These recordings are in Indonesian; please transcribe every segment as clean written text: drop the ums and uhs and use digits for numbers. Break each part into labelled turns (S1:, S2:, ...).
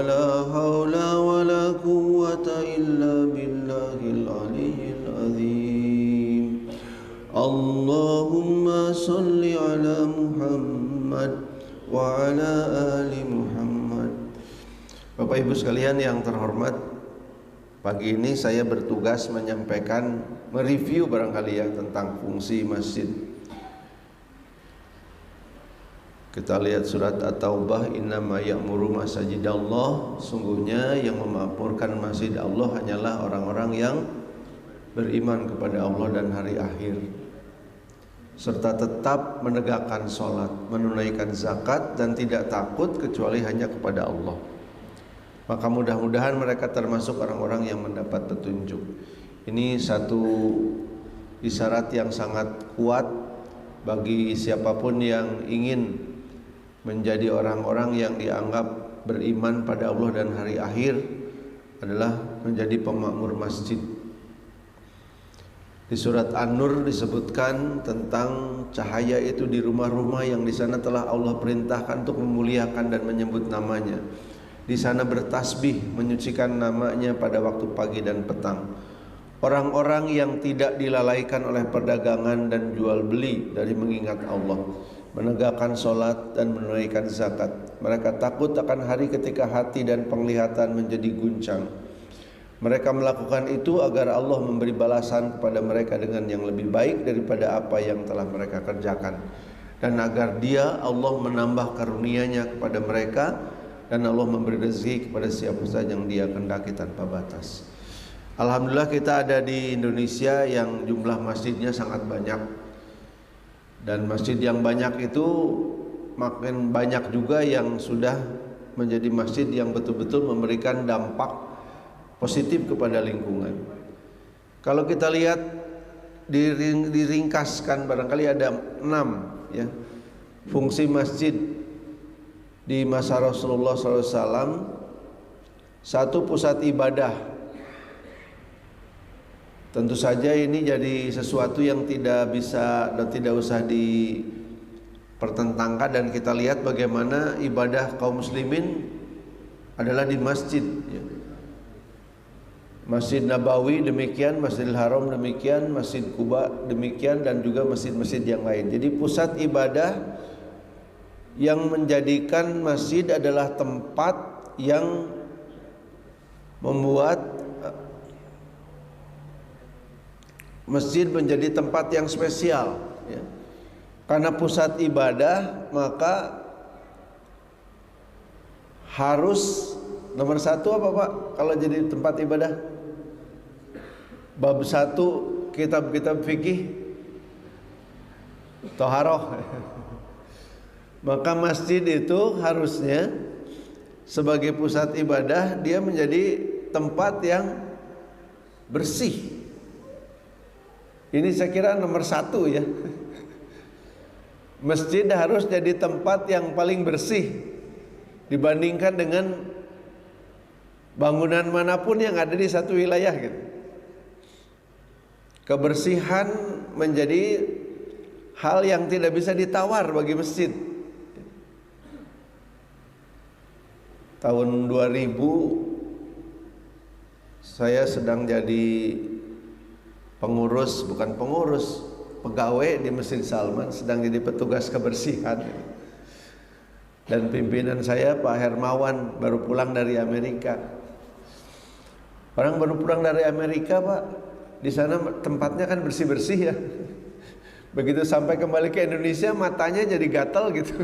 S1: ولا حول ولا قوة إلا بالله العلي العظيم اللهم صل على محمد وعلى آل Muhammad. Bapak Ibu sekalian yang terhormat, pagi ini saya bertugas menyampaikan, mereview barangkali ya tentang fungsi masjid. Kita lihat surat At-Taubah, innama ya'muru masajidallah, sungguhnya yang memakmurkan masjid Allah hanyalah orang-orang yang beriman kepada Allah dan hari akhir, serta tetap menegakkan sholat, menunaikan zakat, dan tidak takut kecuali hanya kepada Allah. Maka mudah-mudahan mereka termasuk orang-orang yang mendapat petunjuk. Ini satu isyarat yang sangat kuat bagi siapapun yang ingin menjadi orang-orang yang dianggap beriman pada Allah dan hari akhir, adalah menjadi pemakmur masjid. Di surat An-Nur disebutkan tentang cahaya itu di rumah-rumah yang di sana telah Allah perintahkan untuk memuliakan dan menyebut namanya. Di sana bertasbih, menyucikan namanya pada waktu pagi dan petang. Orang-orang yang tidak dilalaikan oleh perdagangan dan jual beli dari mengingat Allah, menegakkan sholat dan menunaikan zakat. Mereka takut akan hari ketika hati dan penglihatan menjadi guncang. Mereka melakukan itu agar Allah memberi balasan kepada mereka dengan yang lebih baik daripada apa yang telah mereka kerjakan, dan agar Dia, Allah, menambah karunia-Nya kepada mereka, dan Allah memberi rezeki kepada siapa saja yang Dia kehendaki tanpa batas. Alhamdulillah kita ada di Indonesia yang jumlah masjidnya sangat banyak. Dan masjid yang banyak itu makin banyak juga yang sudah menjadi masjid yang betul-betul memberikan dampak positif kepada lingkungan. Kalau kita lihat diringkaskan, barangkali ada 6 ya, fungsi masjid di masa Rasulullah SAW. Satu, pusat ibadah. Tentu saja ini jadi sesuatu yang tidak bisa dan tidak usah dipertentangkan, dan kita lihat bagaimana ibadah kaum muslimin adalah di masjid ya. Masjid Nabawi demikian, Masjidil Haram demikian, Masjid Quba demikian, dan juga masjid-masjid yang lain. Jadi pusat ibadah yang menjadikan masjid adalah tempat yang membuat masjid menjadi tempat yang spesial ya. Karena pusat ibadah, maka harus nomor satu apa Pak kalau jadi tempat ibadah? Bab 1 kitab-kitab fikih, Toharoh. Maka masjid itu harusnya sebagai pusat ibadah dia menjadi tempat yang bersih. Ini saya kira nomor 1 ya. Masjid harus jadi tempat yang paling bersih dibandingkan dengan bangunan manapun yang ada di satu wilayah gitu. Kebersihan menjadi hal yang tidak bisa ditawar bagi masjid. Tahun 2000 saya sedang jadi pegawai di Masjid Salman, sedang jadi petugas kebersihan. Dan pimpinan saya Pak Hermawan baru pulang dari Amerika. Orang baru pulang dari Amerika Pak, di sana tempatnya kan bersih-bersih ya. Begitu sampai kembali ke Indonesia matanya jadi gatal gitu.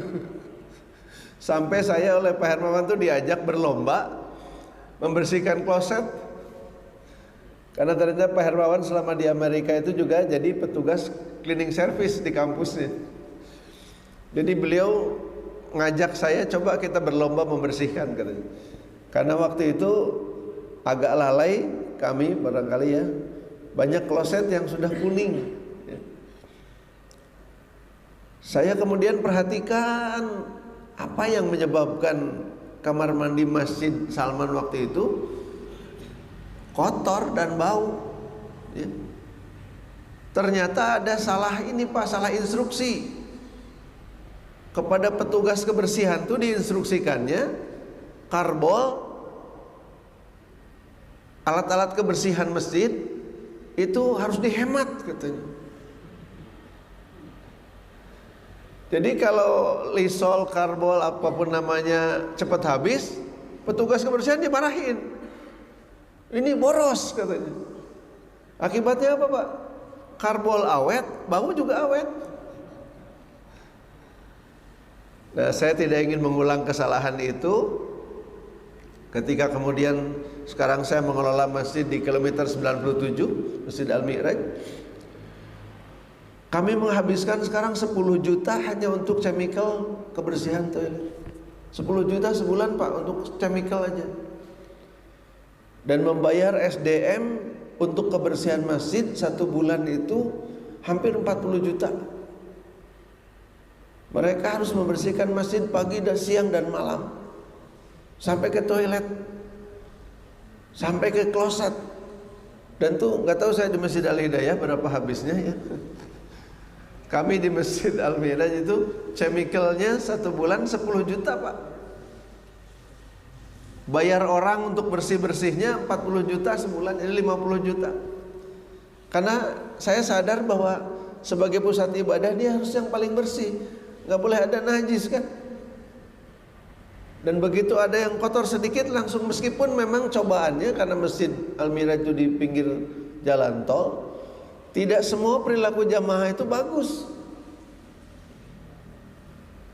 S1: Sampai saya oleh Pak Hermawan tuh diajak berlomba membersihkan kloset. Karena ternyata Pak Hermawan selama di Amerika itu juga jadi petugas cleaning service di kampusnya. Jadi beliau ngajak saya, coba kita berlomba membersihkan katanya. Karena waktu itu agak lalai kami barangkali ya, banyak kloset yang sudah kuning. Saya kemudian perhatikan apa yang menyebabkan kamar mandi Masjid Salman waktu itu kotor dan bau ya. Ternyata ada salah ini Pak, salah instruksi. Kepada petugas kebersihan itu diinstruksikannya karbol alat-alat kebersihan masjid itu harus dihemat katanya. Jadi kalau Lysol, Karbol, apapun namanya cepat habis, petugas kebersihan dimarahin. Ini boros katanya. Akibatnya apa Pak? Karbol awet, bau juga awet. Nah, saya tidak ingin mengulang kesalahan itu. Ketika kemudian sekarang saya mengelola masjid di kilometer 97, Masjid Al-Mi'raj, kami menghabiskan sekarang 10 juta hanya untuk chemical kebersihan toilet. 10 juta sebulan Pak untuk chemical aja. Dan membayar SDM untuk kebersihan masjid 1 bulan itu hampir 40 juta. Mereka harus membersihkan masjid pagi dan siang dan malam, sampai ke toilet, sampai ke kloset. Dan tuh nggak tahu saya di Masjid Al-Hidayah berapa habisnya ya. Kami di Masjid Al-Mi'raj itu chemicalnya 1 bulan 10 juta Pak. Bayar orang untuk bersih-bersihnya 40 juta sebulan, ini 50 juta. Karena saya sadar bahwa sebagai pusat ibadah dia harus yang paling bersih, nggak boleh ada najis kan. Dan begitu ada yang kotor sedikit langsung, meskipun memang cobaannya karena Masjid Al-Mi'raj itu di pinggir jalan tol, tidak semua perilaku jamaah itu bagus.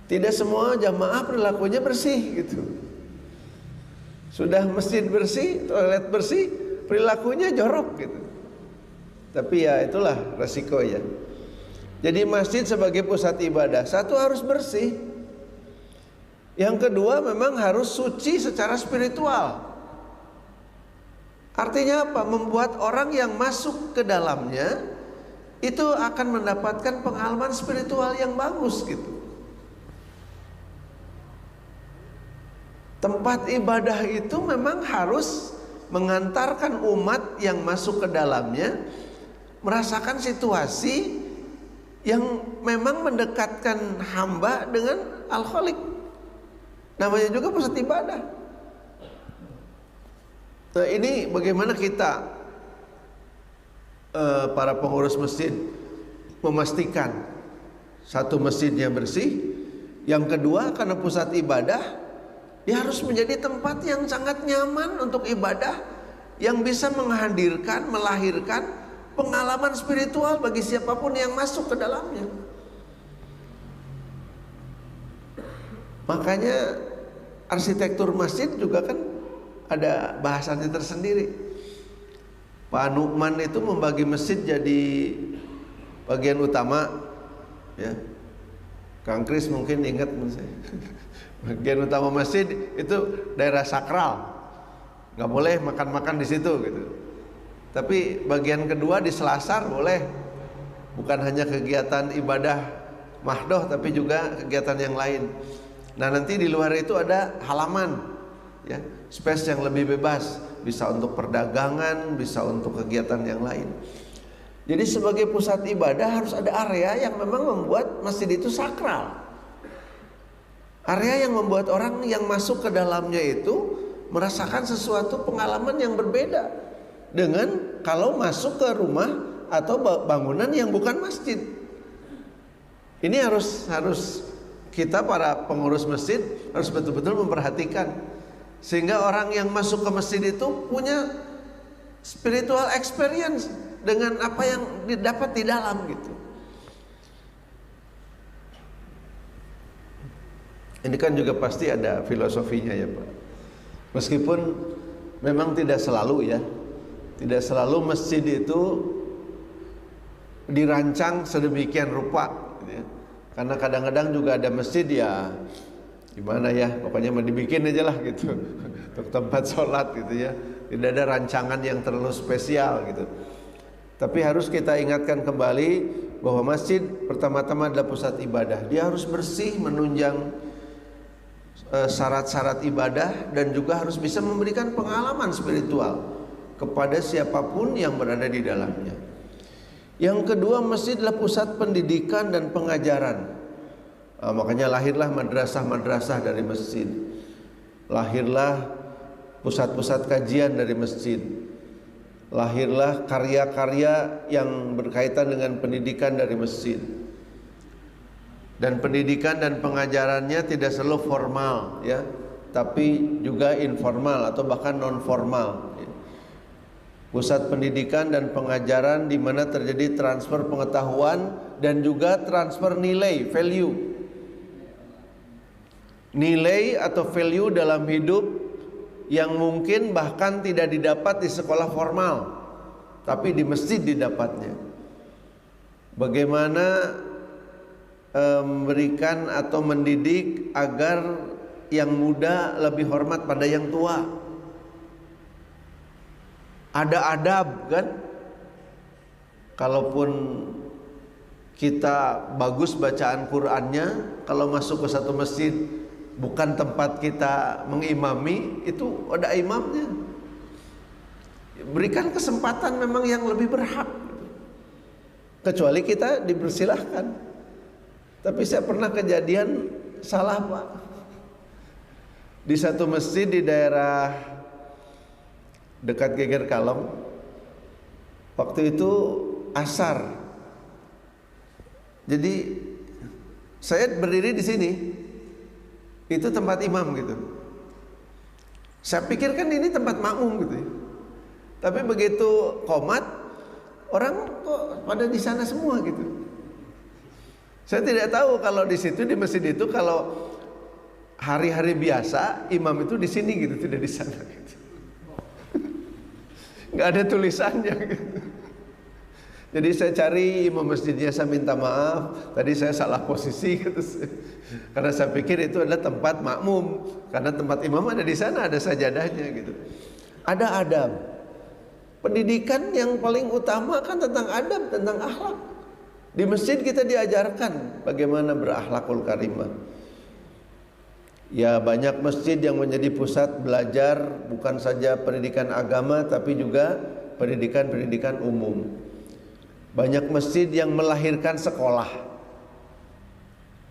S1: Tidak semua jamaah perilakunya bersih gitu. Sudah masjid bersih, toilet bersih, perilakunya jorok gitu. Tapi ya itulah resiko ya. Jadi masjid sebagai pusat ibadah, satu harus bersih. Yang kedua memang harus suci secara spiritual. Artinya apa? Membuat orang yang masuk ke dalamnya itu akan mendapatkan pengalaman spiritual yang bagus gitu. Tempat ibadah itu memang harus mengantarkan umat yang masuk ke dalamnya merasakan situasi yang memang mendekatkan hamba dengan Al-Khaliq. Namanya juga pusat ibadah. Nah, ini bagaimana kita para pengurus masjid memastikan satu, masjidnya bersih. Yang kedua, karena pusat ibadah, dia harus menjadi tempat yang sangat nyaman untuk ibadah, yang bisa menghadirkan, melahirkan pengalaman spiritual bagi siapapun yang masuk ke dalamnya. Makanya arsitektur masjid juga kan ada bahasannya tersendiri. Pak Nukman itu membagi masjid jadi bagian utama, ya. Kang Kris mungkin ingat saya. Bagian utama masjid itu daerah sakral, nggak boleh makan-makan di situ gitu. Tapi bagian kedua di selasar boleh, bukan hanya kegiatan ibadah mahdoh tapi juga kegiatan yang lain. Nah nanti di luar itu ada halaman, ya, space yang lebih bebas, bisa untuk perdagangan, bisa untuk kegiatan yang lain. Jadi sebagai pusat ibadah harus ada area yang memang membuat masjid itu sakral. Area yang membuat orang yang masuk ke dalamnya itu merasakan sesuatu pengalaman yang berbeda dengan kalau masuk ke rumah atau bangunan yang bukan masjid. Ini harus kita para pengurus masjid harus betul-betul memperhatikan, sehingga orang yang masuk ke masjid itu punya spiritual experience dengan apa yang didapat di dalam gitu. Ini kan juga pasti ada filosofinya ya Pak. Meskipun memang tidak selalu ya, tidak selalu masjid itu dirancang sedemikian rupa gitu ya. Karena kadang-kadang juga ada masjid ya gimana ya, pokoknya mau dibikin aja lah gitu untuk tempat sholat gitu ya. Tidak ada rancangan yang terlalu spesial gitu. Tapi harus kita ingatkan kembali bahwa masjid pertama-tama adalah pusat ibadah. Dia harus bersih, menunjang syarat-syarat ibadah, dan juga harus bisa memberikan pengalaman spiritual kepada siapapun yang berada di dalamnya. Yang kedua, masjid adalah pusat pendidikan dan pengajaran. Makanya lahirlah madrasah-madrasah dari masjid. Lahirlah pusat-pusat kajian dari masjid. lahirlah karya-karya yang berkaitan dengan pendidikan dari masjid. Dan pendidikan dan pengajarannya tidak selalu formal ya, tapi juga informal atau bahkan non formal. Pusat pendidikan dan pengajaran di mana terjadi transfer pengetahuan dan juga transfer nilai, value. Nilai atau value dalam hidup yang mungkin bahkan tidak didapat di sekolah formal, tapi di masjid didapatnya. Bagaimana memberikan atau mendidik agar yang muda lebih hormat pada yang tua. Ada adab kan? Kalaupun kita bagus bacaan Qur'annya, kalau masuk ke satu masjid bukan tempat kita mengimami, itu ada imamnya. Berikan kesempatan memang yang lebih berhak. Kecuali kita dipersilahkan. Tapi saya pernah kejadian salah Pak. Di satu masjid di daerah dekat Geger Kalong. Waktu itu asar. Jadi saya berdiri di sini. Itu tempat imam gitu. Saya pikir kan ini tempat makmum gitu ya. Tapi begitu qomat, orang kok pada di sana semua gitu. Saya tidak tahu kalau di situ di masjid itu kalau hari-hari biasa imam itu di sini gitu, tidak di sana gitu. Nggak ada tulisannya gitu. Jadi saya cari imam masjidnya, saya minta maaf, tadi saya salah posisi gitu. Karena saya pikir itu adalah tempat makmum, karena tempat imam ada di sana, ada sajadahnya gitu. Ada adab. Pendidikan yang paling utama kan tentang adab, tentang akhlak. Di masjid kita diajarkan bagaimana berakhlakul karimah. Ya, banyak masjid yang menjadi pusat belajar bukan saja pendidikan agama tapi juga pendidikan-pendidikan umum. Banyak masjid yang melahirkan sekolah.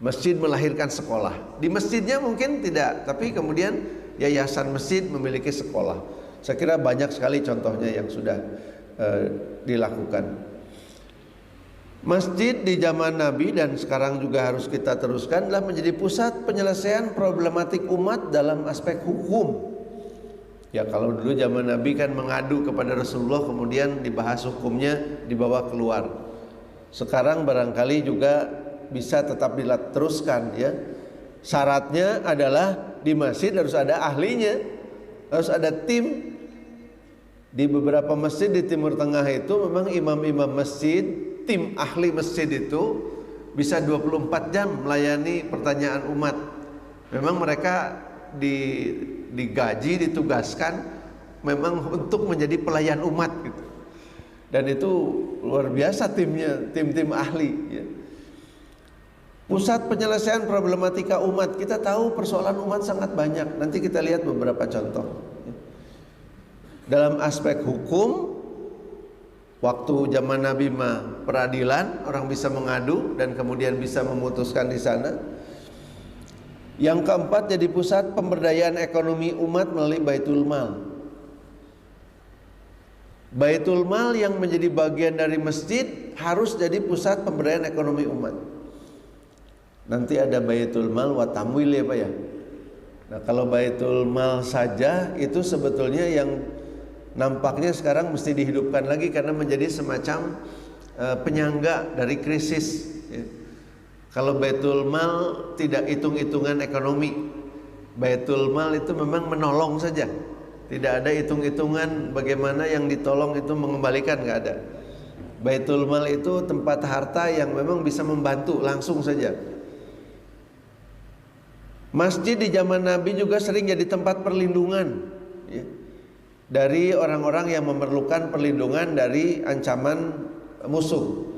S1: Masjid melahirkan sekolah. Di masjidnya mungkin tidak, tapi kemudian yayasan masjid memiliki sekolah. Saya kira banyak sekali contohnya yang sudah dilakukan. Masjid di zaman Nabi dan sekarang juga harus kita teruskan adalah menjadi pusat penyelesaian problematik umat dalam aspek hukum. Ya, kalau dulu zaman Nabi kan mengadu kepada Rasulullah, kemudian dibahas hukumnya, dibawa keluar. Sekarang barangkali juga bisa tetap diteruskan ya. Syaratnya adalah di masjid harus ada ahlinya, harus ada tim. Di beberapa masjid di Timur Tengah itu memang imam-imam masjid, tim ahli masjid itu bisa 24 jam melayani pertanyaan umat. Memang mereka digaji, ditugaskan memang untuk menjadi pelayan umat gitu. Dan itu luar biasa timnya, tim-tim ahli ya. Pusat penyelesaian problematika umat. Kita tahu persoalan umat sangat banyak. Nanti kita lihat beberapa contoh. Dalam aspek hukum, waktu zaman Nabi mah peradilan, orang bisa mengadu dan kemudian bisa memutuskan di sana. Yang keempat, jadi pusat pemberdayaan ekonomi umat melalui Baitul Mal. Baitul Mal yang menjadi bagian dari masjid harus jadi pusat pemberdayaan ekonomi umat. Nanti ada Baitul Mal wa Tamwil ya Pak ya. Nah, kalau Baitul Mal saja itu sebetulnya yang nampaknya sekarang mesti dihidupkan lagi karena menjadi semacam penyangga dari krisis ya. Kalau Baitul Mal tidak hitung-hitungan ekonomi. Baitul Mal itu memang menolong saja. Tidak ada hitung-hitungan bagaimana yang ditolong itu mengembalikan, nggak ada. Baitul Mal itu tempat harta yang memang bisa membantu langsung saja. Masjid di zaman Nabi juga sering jadi tempat perlindungan ya, dari orang-orang yang memerlukan perlindungan dari ancaman musuh.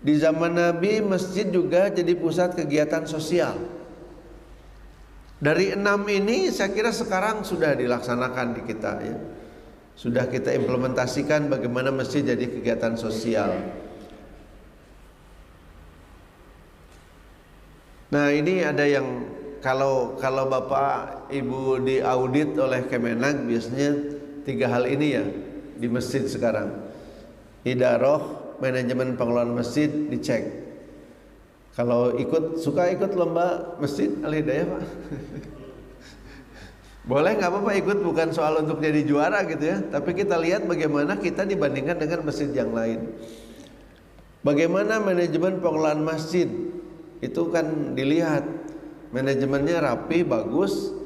S1: Di zaman Nabi masjid juga jadi pusat kegiatan sosial. Dari 6 ini saya kira sekarang sudah dilaksanakan di kita ya. Sudah kita implementasikan bagaimana masjid jadi kegiatan sosial. Nah, ini ada yang kalau Bapak Ibu diaudit oleh Kemenag biasanya 3 hal ini ya. di masjid sekarang. Idaroh manajemen pengelolaan masjid dicek. Kalau suka ikut lomba masjid Al-Hidayah Pak? Boleh, nggak apa-apa ikut, bukan soal untuk jadi juara gitu ya. Tapi kita lihat bagaimana kita dibandingkan dengan masjid yang lain. Bagaimana manajemen pengelolaan masjid, itu kan dilihat manajemennya rapi, bagus,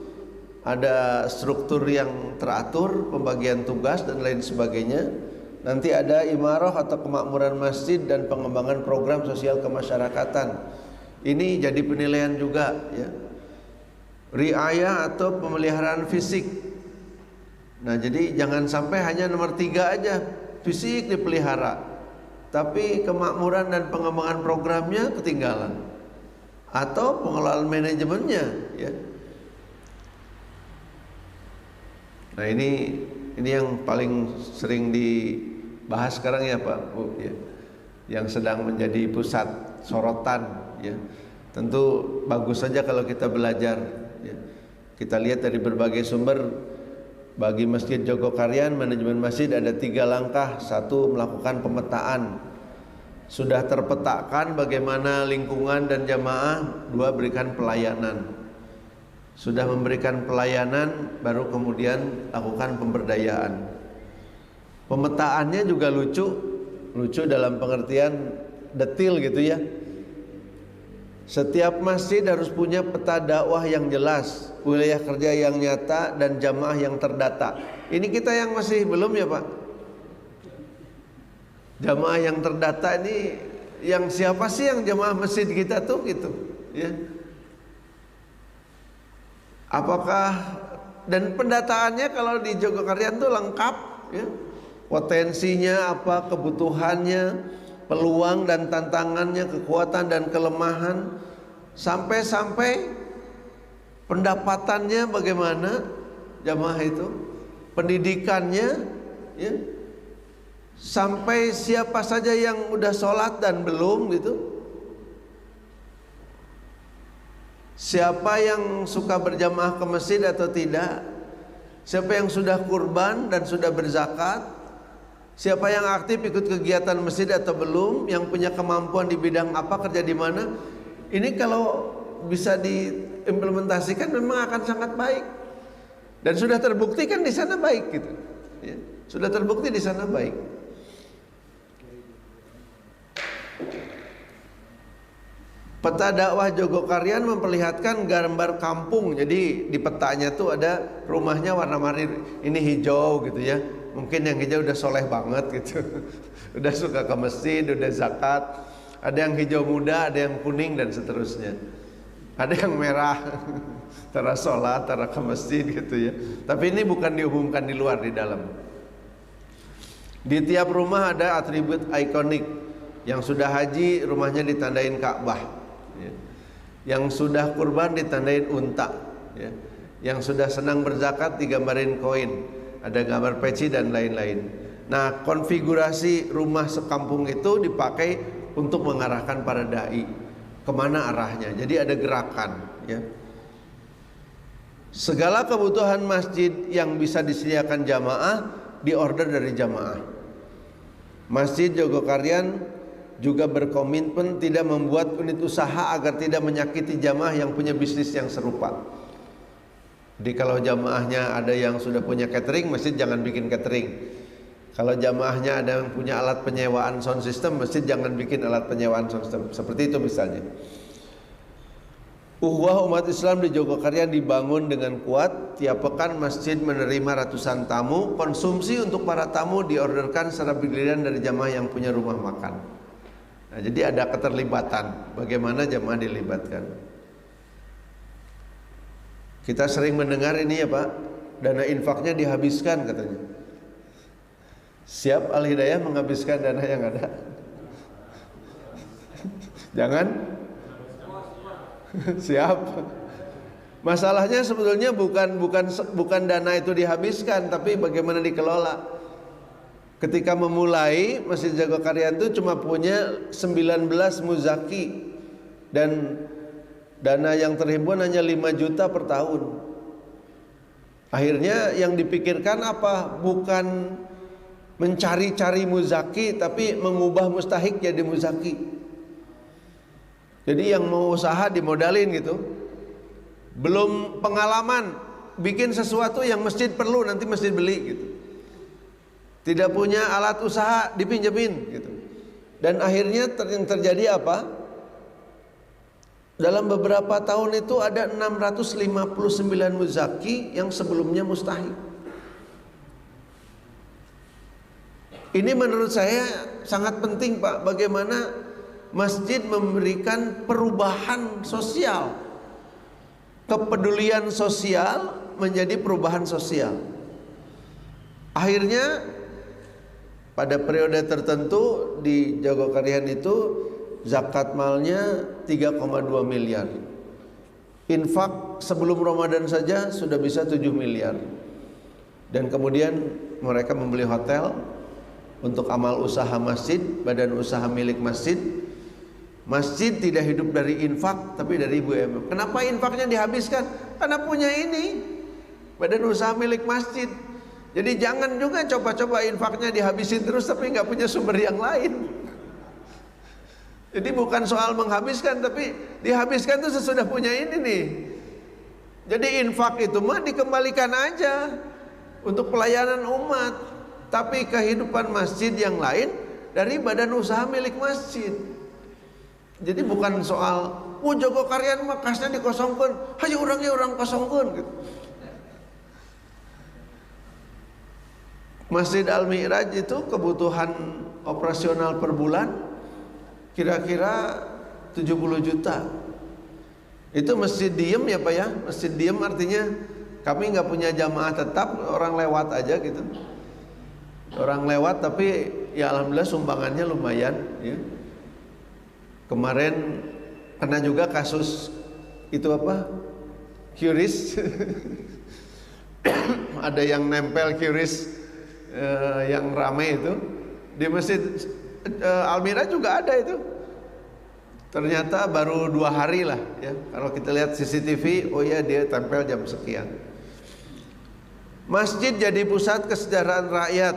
S1: ada struktur yang teratur, pembagian tugas dan lain sebagainya. Nanti ada imarah atau kemakmuran masjid dan pengembangan program sosial kemasyarakatan. Ini jadi penilaian juga ya. Riayah atau pemeliharaan fisik. Nah, jadi jangan sampai hanya nomor 3 aja, fisik dipelihara, tapi kemakmuran dan pengembangan programnya ketinggalan, atau pengelolaan manajemennya ya. Nah, ini yang paling sering dibahas sekarang ya Pak Bu ya, yang sedang menjadi pusat sorotan ya. Tentu bagus saja kalau kita belajar ya. Kita lihat dari berbagai sumber, bagi Masjid Jogokarian, manajemen masjid ada 3 langkah. 1, melakukan pemetaan, sudah terpetakan bagaimana lingkungan dan jamaah. 2, berikan pelayanan, sudah memberikan pelayanan, baru kemudian lakukan pemberdayaan. Pemetaannya juga lucu dalam pengertian detil gitu ya. Setiap masjid harus punya peta dakwah yang jelas, wilayah kerja yang nyata, dan jamaah yang terdata. Ini kita yang masih belum ya Pak. Jamaah yang terdata ini yang siapa sih yang jamaah masjid kita tuh gitu ya. Apakah, dan pendataannya kalau di Jogokarian tuh lengkap ya. Potensinya apa, kebutuhannya, peluang dan tantangannya, kekuatan dan kelemahan, sampai pendapatannya bagaimana jamaah itu, pendidikannya ya, sampai siapa saja yang udah sholat dan belum gitu, siapa yang suka berjamaah ke masjid atau tidak, siapa yang sudah kurban dan sudah berzakat, siapa yang aktif ikut kegiatan masjid atau belum, yang punya kemampuan di bidang apa, kerja di mana. Ini kalau bisa diimplementasikan memang akan sangat baik. Dan sudah terbukti kan di sana baik gitu. Ya, sudah terbukti di sana baik. Peta dakwah Jogokarian memperlihatkan gambar kampung. Jadi di petanya tuh ada rumahnya warna-warni, ini hijau gitu ya. Mungkin yang hijau udah soleh banget gitu, udah suka ke masjid, udah zakat. Ada yang hijau muda, ada yang kuning dan seterusnya. Ada yang merah, tara sholat, tara ke masjid gitu ya. Tapi ini bukan diumumkan di luar, di dalam. Di tiap rumah ada atribut ikonik. Yang sudah haji rumahnya ditandain Ka'bah ya. Yang sudah kurban ditandain unta ya. Yang sudah senang berzakat digambarin koin, ada gambar peci dan lain-lain. Nah, konfigurasi rumah sekampung itu dipakai untuk mengarahkan para dai kemana arahnya. Jadi ada gerakan ya. Segala kebutuhan masjid yang bisa disediakan jamaah diorder dari jamaah. Masjid Jogokarian juga berkomitmen tidak membuat unit usaha agar tidak menyakiti jamaah yang punya bisnis yang serupa. Jadi kalau jamaahnya ada yang sudah punya catering, masjid jangan bikin catering. Kalau jamaahnya ada yang punya alat penyewaan sound system, masjid jangan bikin alat penyewaan sound system. Seperti itu misalnya. Uhwah umat Islam di Jogokarian dibangun dengan kuat. Tiap pekan masjid menerima ratusan tamu. Konsumsi untuk para tamu diorderkan secara bergiliran dari jamaah yang punya rumah makan. Nah, jadi ada keterlibatan. Bagaimana jamaah dilibatkan? Kita sering mendengar ini ya Pak, dana infaknya dihabiskan katanya. Siap Al-Hidayah menghabiskan dana yang ada? Jangan? Siap. Masalahnya sebetulnya bukan dana itu dihabiskan, tapi bagaimana dikelola. Ketika memulai Masjid Jogokarian itu cuma punya 19 muzaki dan dana yang terhimpun hanya 5 juta per tahun. Akhirnya yang dipikirkan apa? Bukan mencari-cari muzaki tapi mengubah mustahik jadi muzaki. Jadi yang mau usaha dimodalin gitu, belum pengalaman bikin sesuatu yang masjid perlu, nanti masjid beli gitu. Tidak punya alat usaha dipinjemin gitu. Dan akhirnya yang terjadi apa? Dalam beberapa tahun itu ada 659 muzaki yang sebelumnya mustahik. Ini menurut saya sangat penting, Pak, bagaimana masjid memberikan perubahan sosial. Kepedulian sosial menjadi perubahan sosial. Akhirnya pada periode tertentu di Jogokarian itu zakat malnya 3,2 miliar. Infak sebelum Ramadan saja sudah bisa 7 miliar. Dan kemudian mereka membeli hotel untuk amal usaha masjid, badan usaha milik masjid. Masjid tidak hidup dari infak tapi dari BUMN. Kenapa infaknya dihabiskan? Karena punya ini, badan usaha milik masjid. Jadi jangan juga coba-coba infaknya dihabisin terus tapi nggak punya sumber yang lain. Jadi bukan soal menghabiskan, tapi dihabiskan itu sesudah punya ini nih. Jadi infak itu mah dikembalikan aja untuk pelayanan umat. Tapi kehidupan masjid yang lain dari badan usaha milik masjid. Jadi bukan soal Jogokarian mah kasnya dikosongkan, hayu orangnya orang kosongkan gitu. Masjid Al-Mi'raj itu kebutuhan operasional per bulan kira-kira 70 juta. Itu masjid diem ya Pak ya. Masjid diem artinya kami nggak punya jamaah tetap, orang lewat aja gitu. Orang lewat tapi ya alhamdulillah sumbangannya lumayan ya. Kemarin kena juga kasus itu apa? QRIS. Ada yang nempel QRIS yang ramai itu di Masjid Al-Mi'raj juga ada itu. Ternyata baru 2 hari lah ya. Kalau kita lihat CCTV, oh ya dia tempel jam sekian. Masjid jadi pusat kesejahteraan rakyat.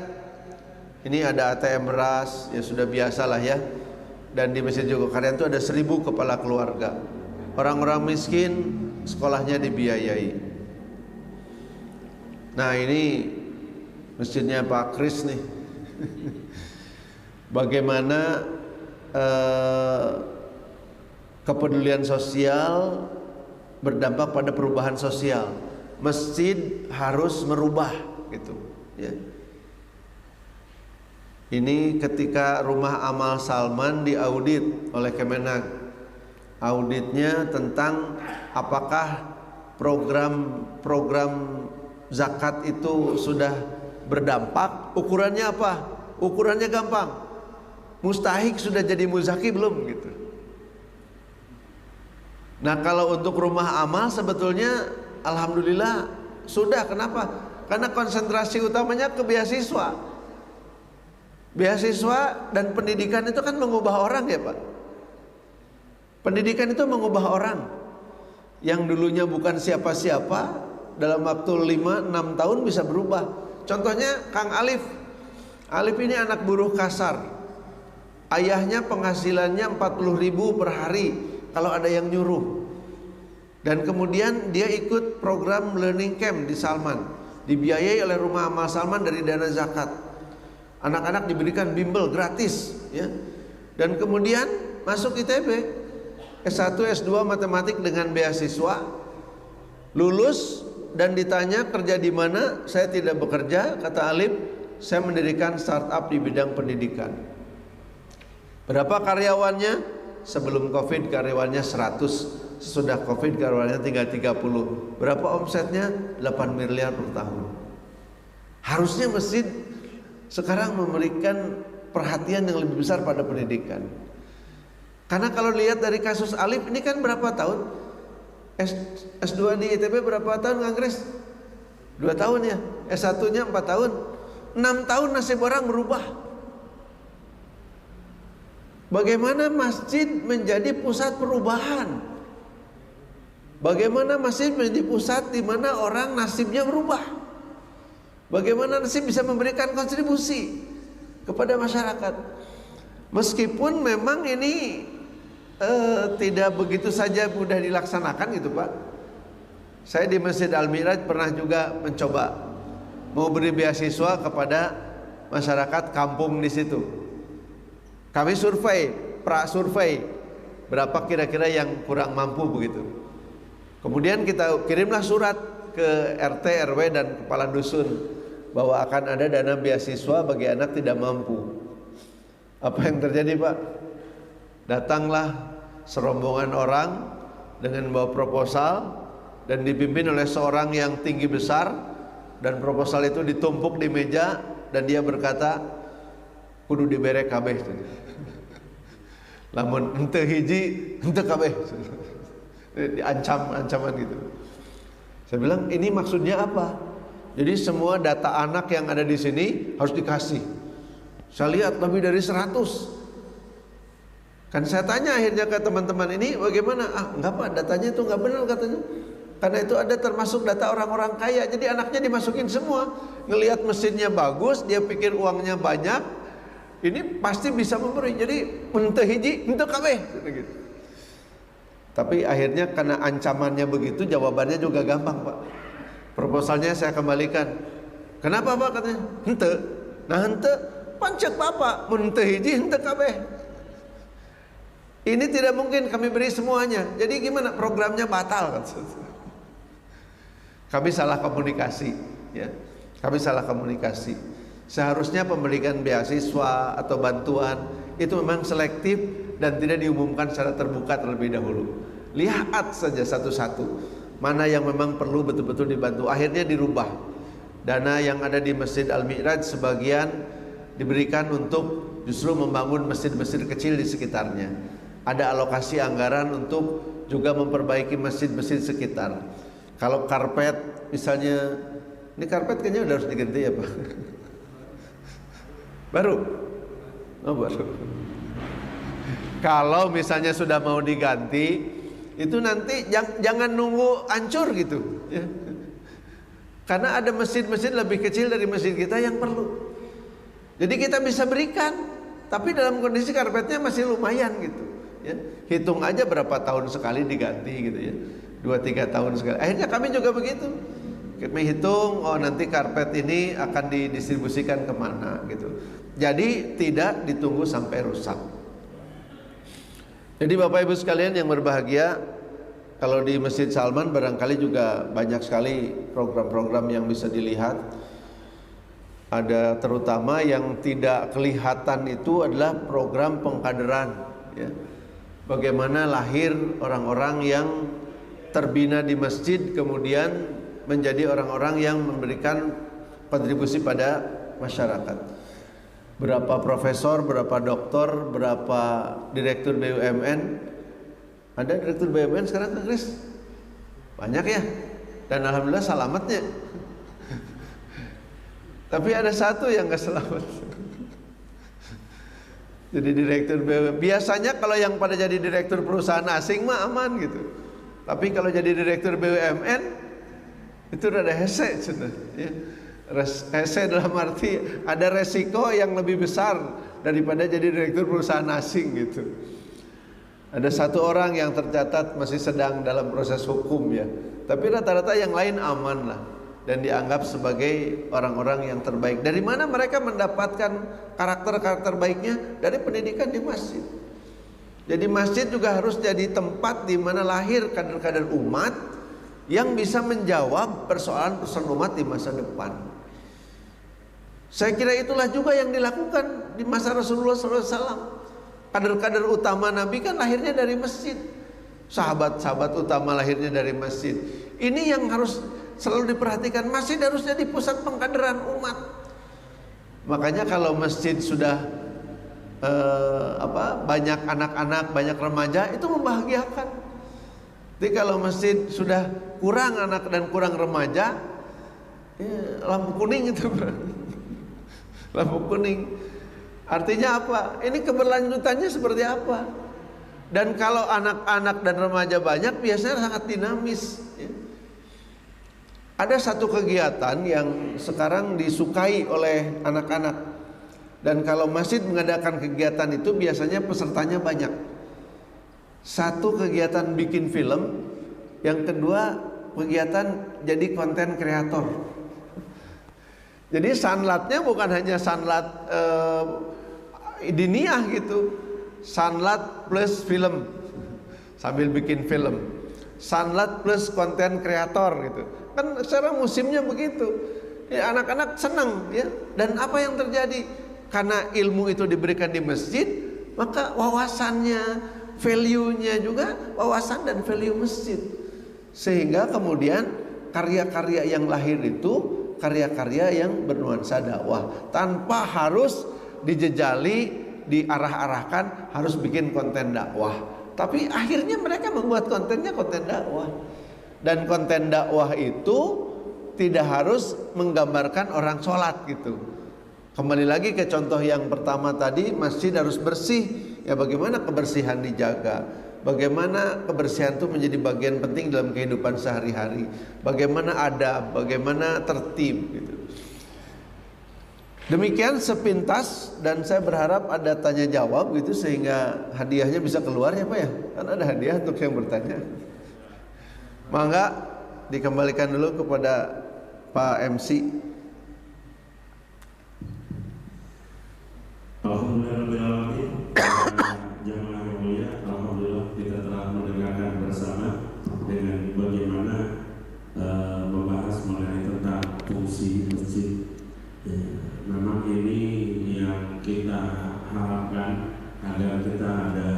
S1: Ini ada ATM beras, ya sudah biasa lah ya. Dan di Masjid Jogokarian itu ada 1000 kepala keluarga. Orang-orang miskin sekolahnya dibiayai. Nah ini masjidnya Pak Kris nih. Bagaimana kepedulian sosial berdampak pada perubahan sosial. Masjid harus merubah gitu ya. Ini ketika Rumah Amal Salman diaudit oleh Kemenag. Auditnya tentang apakah program zakat itu sudah berdampak. Ukurannya apa? Ukurannya gampang. Mustahik sudah jadi muzaki belum gitu. Nah kalau untuk rumah amal sebetulnya alhamdulillah sudah. Kenapa? Karena konsentrasi utamanya ke beasiswa. Beasiswa dan pendidikan itu kan mengubah orang ya Pak. Pendidikan itu mengubah orang. Yang dulunya bukan siapa-siapa, dalam waktu 5-6 tahun bisa berubah. Contohnya Kang Alif. Alif ini anak buruh kasar. Ayahnya penghasilannya 40.000 per hari kalau ada yang nyuruh. Dan kemudian dia ikut program learning camp di Salman, dibiayai oleh Rumah Amal Salman dari dana zakat. Anak-anak diberikan bimbel gratis ya. Dan kemudian masuk ITB S1 S2 matematik dengan beasiswa. Lulus dan ditanya kerja di mana? Saya tidak bekerja, kata Alif. Saya mendirikan startup di bidang pendidikan. Berapa karyawannya? Sebelum Covid karyawannya 100. Sesudah Covid karyawannya tinggal 30. Berapa omsetnya? 8 miliar per tahun. Harusnya masjid sekarang memberikan perhatian yang lebih besar pada pendidikan. Karena kalau lihat dari kasus Alif ini kan berapa tahun? S2 di ITB berapa tahun Kang Kris? 2 tahun ya. S1-nya 4 tahun. 6 tahun nasib orang berubah. Bagaimana masjid menjadi pusat perubahan? Bagaimana masjid menjadi pusat di mana orang nasibnya berubah? Bagaimana nasib bisa memberikan kontribusi? kepada masyarakat. Meskipun memang ini tidak begitu saja mudah dilaksanakan gitu Pak. Saya di Masjid Al-Mi'raj pernah juga mencoba mau beri beasiswa kepada masyarakat kampung di situ. Kami survei, pra-survei berapa kira-kira yang kurang mampu begitu. Kemudian kita kirimlah surat ke RT, RW dan kepala dusun bahwa akan ada dana beasiswa bagi anak tidak mampu. Apa yang terjadi Pak? Datanglah serombongan orang dengan bawa proposal dan dipimpin oleh seorang yang tinggi besar, dan proposal itu ditumpuk di meja dan dia berkata kudu dibere kabeh. Lamun henteu hiji henteu kabeh. Diancam-ancaman gitu. Saya bilang ini maksudnya apa? Jadi semua data anak yang ada di sini harus dikasih. Saya lihat lebih dari 100. Kan saya tanya akhirnya ke teman-teman ini, bagaimana? Enggak Pak, datanya itu enggak benar katanya. Karena itu ada termasuk data orang-orang kaya. Jadi anaknya dimasukin semua. Ngelihat mesinnya bagus, dia pikir uangnya banyak. Ini pasti bisa memberi. Jadi henteu hiji, henteu kabeh gitu. Tapi akhirnya karena ancamannya begitu, jawabannya juga gampang Pak. Proposalnya saya kembalikan. Kenapa Pak katanya? Henteu. Nah henteu pancet Bapak, henteu hiji henteu kabeh. Ini tidak mungkin kami beri semuanya. Jadi gimana? Programnya batal kan. Kami salah komunikasi, ya. Kami salah komunikasi. Seharusnya pemberian beasiswa atau bantuan itu memang selektif dan tidak diumumkan secara terbuka terlebih dahulu. Lihat saja satu-satu mana yang memang perlu betul-betul dibantu. Akhirnya dirubah. Dana yang ada di Masjid Al-Mi'raj sebagian diberikan untuk justru membangun masjid-masjid kecil di sekitarnya. Ada alokasi anggaran untuk juga memperbaiki masjid-masjid sekitar. Kalau karpet misalnya, ini karpet kayaknya udah harus diganti ya Pak. Baru? Oh baru. Kalau misalnya sudah mau diganti, itu nanti jangan nunggu hancur gitu ya. Karena ada masjid-masjid lebih kecil dari masjid kita yang perlu. Jadi kita bisa berikan, tapi dalam kondisi karpetnya masih lumayan gitu ya. Hitung aja berapa tahun sekali diganti gitu ya, 2-3 tahun sekali. Akhirnya kami juga begitu. Kami hitung, oh nanti karpet ini akan didistribusikan kemana gitu. Jadi tidak ditunggu sampai rusak. Jadi Bapak Ibu sekalian yang berbahagia, kalau di Masjid Salman barangkali juga banyak sekali program-program yang bisa dilihat. Ada terutama yang tidak kelihatan itu adalah program pengkaderan ya. Bagaimana lahir orang-orang yang terbina di masjid kemudian menjadi orang-orang yang memberikan kontribusi pada masyarakat. Berapa profesor, berapa doktor, berapa direktur BUMN. Ada direktur BUMN sekarang Kang Kris? Banyak ya. Dan alhamdulillah selamatnya. Tapi ada satu yang gak selamat. Jadi direktur BUMN. Biasanya kalau yang pada jadi direktur perusahaan asing mah aman gitu. Tapi kalau jadi direktur BUMN itu rada hese sudah ya. Hese dalam arti ada resiko yang lebih besar daripada jadi direktur perusahaan asing gitu. Ada satu orang yang tercatat masih sedang dalam proses hukum ya. Tapi rata-rata yang lain aman lah dan dianggap sebagai orang-orang yang terbaik. Dari mana mereka mendapatkan karakter-karakter baiknya? Dari pendidikan di masjid. Jadi masjid juga harus jadi tempat di mana lahir kader-kader umat yang bisa menjawab persoalan-persoalan umat di masa depan. Saya kira itulah juga yang dilakukan di masa Rasulullah SAW. Kader-kader utama Nabi kan lahirnya dari masjid. Sahabat-sahabat utama lahirnya dari masjid. Ini yang harus selalu diperhatikan. Masjid harus jadi pusat pengkaderan umat. Makanya kalau masjid sudah banyak anak-anak, banyak remaja, itu membahagiakan. Jadi kalau masjid sudah kurang anak dan kurang remaja, ya, lampu kuning itu. Lampu kuning. Artinya apa? Ini keberlanjutannya seperti apa? Dan kalau anak-anak dan remaja banyak, biasanya sangat dinamis ya. Ada satu kegiatan yang sekarang disukai oleh anak-anak. Dan kalau masjid mengadakan kegiatan itu biasanya pesertanya banyak. Satu kegiatan bikin film, yang kedua kegiatan jadi konten kreator. Jadi sanlatnya bukan hanya sanlat diniyah gitu, sanlat plus film sambil bikin film, sanlat plus konten kreator gitu. Kan sekarang musimnya begitu. Ya, anak-anak senang ya. Dan apa yang terjadi? Karena ilmu itu diberikan di masjid, maka wawasannya, value-nya juga wawasan dan value masjid. Sehingga kemudian karya-karya yang lahir itu karya-karya yang bernuansa dakwah, tanpa harus dijejali, diarah-arahkan harus bikin konten dakwah. Tapi akhirnya mereka membuat kontennya konten dakwah. Dan konten dakwah itu tidak harus menggambarkan orang sholat gitu. Kembali lagi ke contoh yang pertama tadi, masjid harus bersih. Ya bagaimana kebersihan dijaga? Bagaimana kebersihan itu menjadi bagian penting dalam kehidupan sehari-hari? Bagaimana adab, bagaimana tertib gitu. Demikian sepintas, dan saya berharap ada tanya jawab gitu sehingga hadiahnya bisa keluar ya Pak ya. Kan ada hadiah untuk yang bertanya. Mangga dikembalikan dulu kepada Pak MC.
S2: Alhamdulillahirrahmanirrahim. Jamaah yang mulia, alhamdulillah kita telah mendengarkan bersama dengan bagaimana membahas mengenai tentang fungsi masjid. Memang ini yang kita harapkan agar kita ada